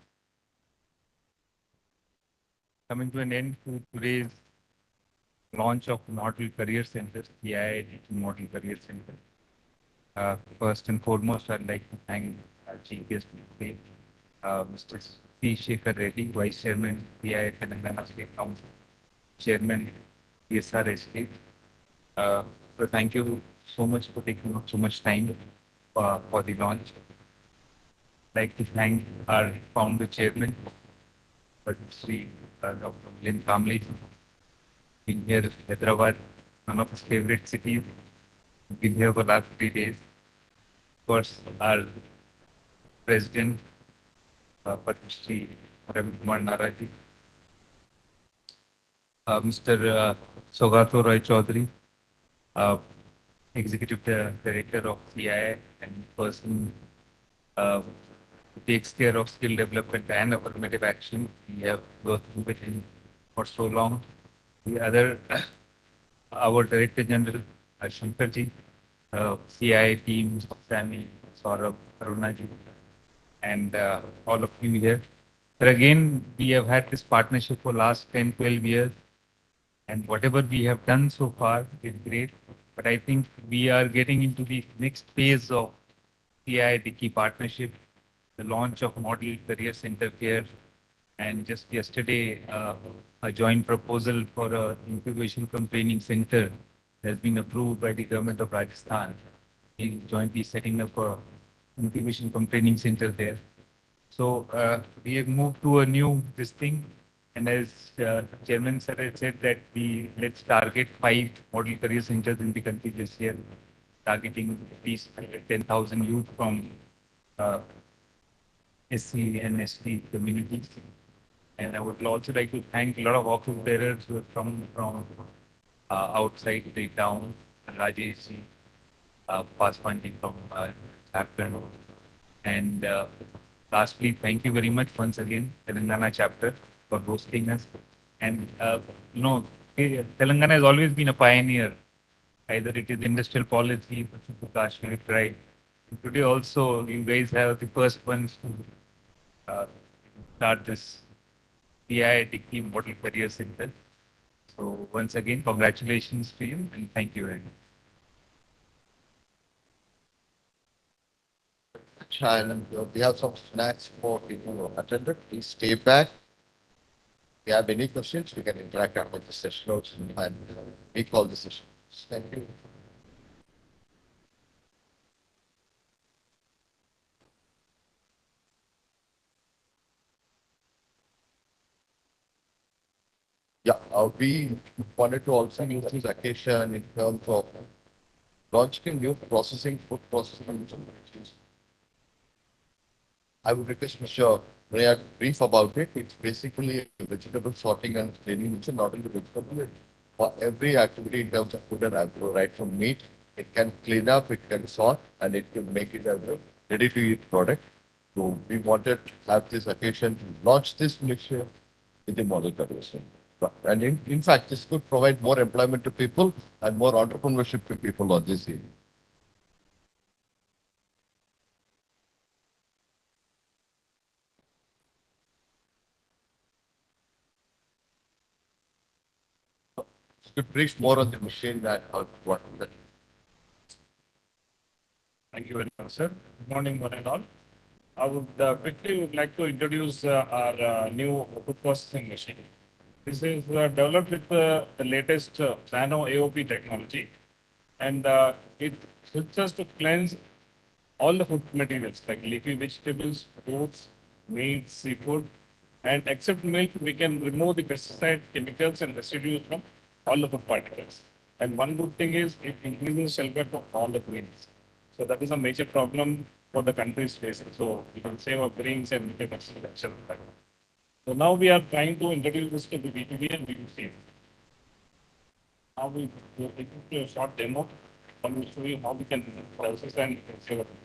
Coming to an end to today's launch of Model Career Center, CII Model Career Center. First and foremost, I'd like to thank our chief guest today, Mr. C. Shekhar Reddy, Vice Chairman, CII Telangana State Council, Chairman, PSRST. So thank you so much for taking so much time for the launch. I'd like to thank our founder chairman, Sri Dr. Lin Kamli, been here in Hyderabad, one of his favorite cities. Been here for the last 3 days. Of course, our president, Sri Ravi Kumar Naraji, Mr. Saugato Roy Chaudhary, Executive Director of CII and person who takes care of skill development and affirmative action. We have worked with him for so long. The other, our Director General, Shankarji, CII team, Sammy, Saurabh, Arunaji, and all of you here. But again, we have had this partnership for last 10, 12 years, and whatever we have done so far is great. But I think we are getting into the next phase of CII DICCI partnership, the launch of Model Career Center here, and just yesterday, a joint proposal for a incubation cum training center has been approved by the government of Rajasthan. We jointly setting up a incubation cum training center there. So we have moved to a new this thing, and as Chairman sir had said that we let's target 5 model career centers in the country this year, targeting at least 10,000 youth from uh, SC and ST communities. And I would also like to thank a lot of office bearers who have come from outside the town, Rajesh, Paswani from Chapter. And lastly, thank you very much once again, Telangana chapter, for hosting us. And you know, Telangana has always been a pioneer. Either it is industrial policy, Kashmir, right? Today also, you guys have the first ones to start this CII DICCI Model Career Center. So once again, congratulations to you and thank you very much. And we have some snacks for people who attended. Please stay back. If you have any questions, we can interact after the session and make all the sessions. Thank you. Yeah, we wanted to also use this occasion in terms of launching new processing, food processing. I would request Mr. Ray to brief about it. It's basically vegetable sorting and cleaning, which is not only vegetable. For every activity in terms of food and agro, right from meat, it can clean up, it can sort, and it can make it as a ready-to-eat product. So we wanted to have this occasion to launch this mixture in the model careers. And in fact, this could provide more employment to people and more entrepreneurship to people on this area. To brief more on the machine that what that. Thank you very much, sir. Good morning, one and all. I would quickly would like to introduce our new food processing machine. This is developed with the latest nano AOP technology, and it helps us to cleanse all the food materials like leafy vegetables, fruits, meat, seafood, and except milk, we can remove the pesticide chemicals and residues from all the food particles. And one good thing is it increases shelf life of all the grains. So that is a major problem for the countries facing. So we can save our grains and we can shelf life. So now we are trying to introduce this to the B2B and B2C. Now we will take a short demo and we'll show you how we can process and save our grains.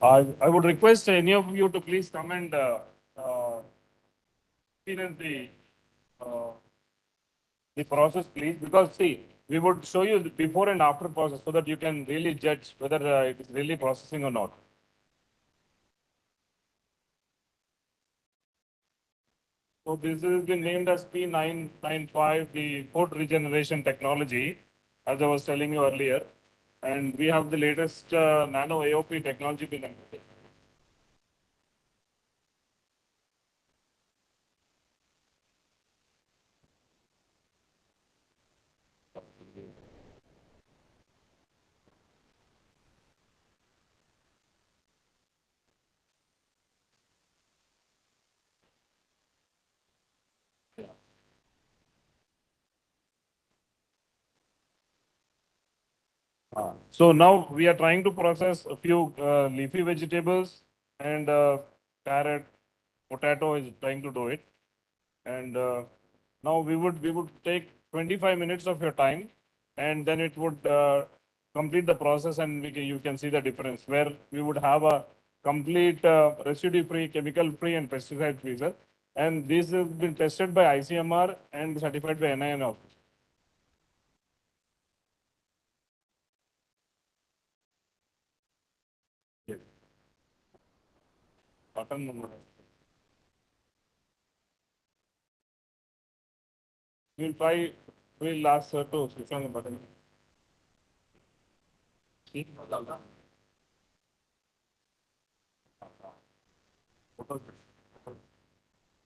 I would request any of you to please come and experience uh, the process, please, because see, we would show you the before and after process so that you can really judge whether it is really processing or not. So this has been named as P995, the fourth regeneration technology, as I was telling you earlier. And we have the latest nano AOP technology being implemented. So now we are trying to process a few leafy vegetables and carrot, potato is trying to do it. And now we would take 25 minutes of your time, and then it would complete the process, and you can see the difference where we would have a complete residue-free, chemical-free, and pesticide-free, sir. And this has been tested by ICMR and certified by NIN office. Yes. Button number. We'll try, we'll ask her to switch on the button. See?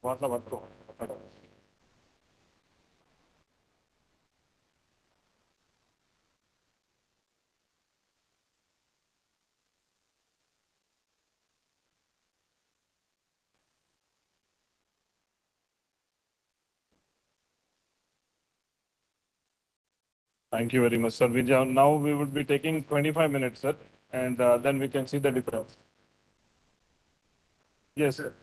What's the button? Thank you very much, sir. Now we would be taking 25 minutes, sir, and then we can see the difference. Yes, sir.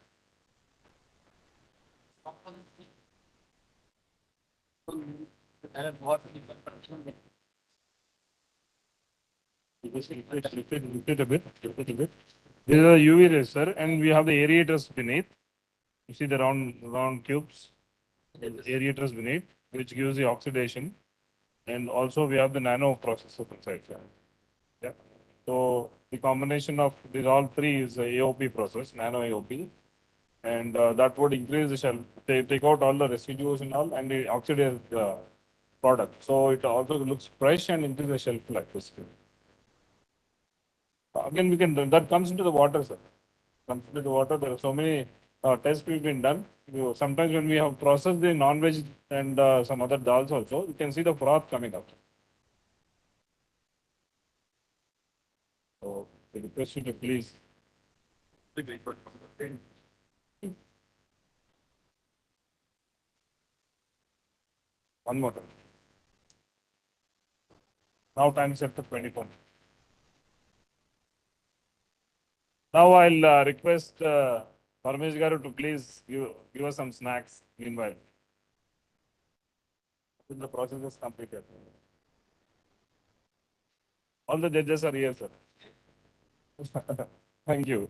And what? Repeat a bit, repeat a bit. This is a UV racer, and we have the aerators beneath. You see the round cubes, aerators beneath, which gives the oxidation. And also we have the nano processor inside. Yeah. So the combination of these all three is a AOP process, nano AOP. And that would increase the shelf, take out all the residues and all, and oxidize the product. So it also looks fresh and increase the shelf life. Basically. Again, we can, that comes into the water, sir. Comes into the water. There are so many tests we've been done. Sometimes when we have processed the non-veg and some other dals also, you can see the froth coming out. So I request you to please. One more time. Now time set to 24. Now I'll request Parmesh Garu to please give us some snacks meanwhile. The process is completed. All the judges are here, sir. Thank you.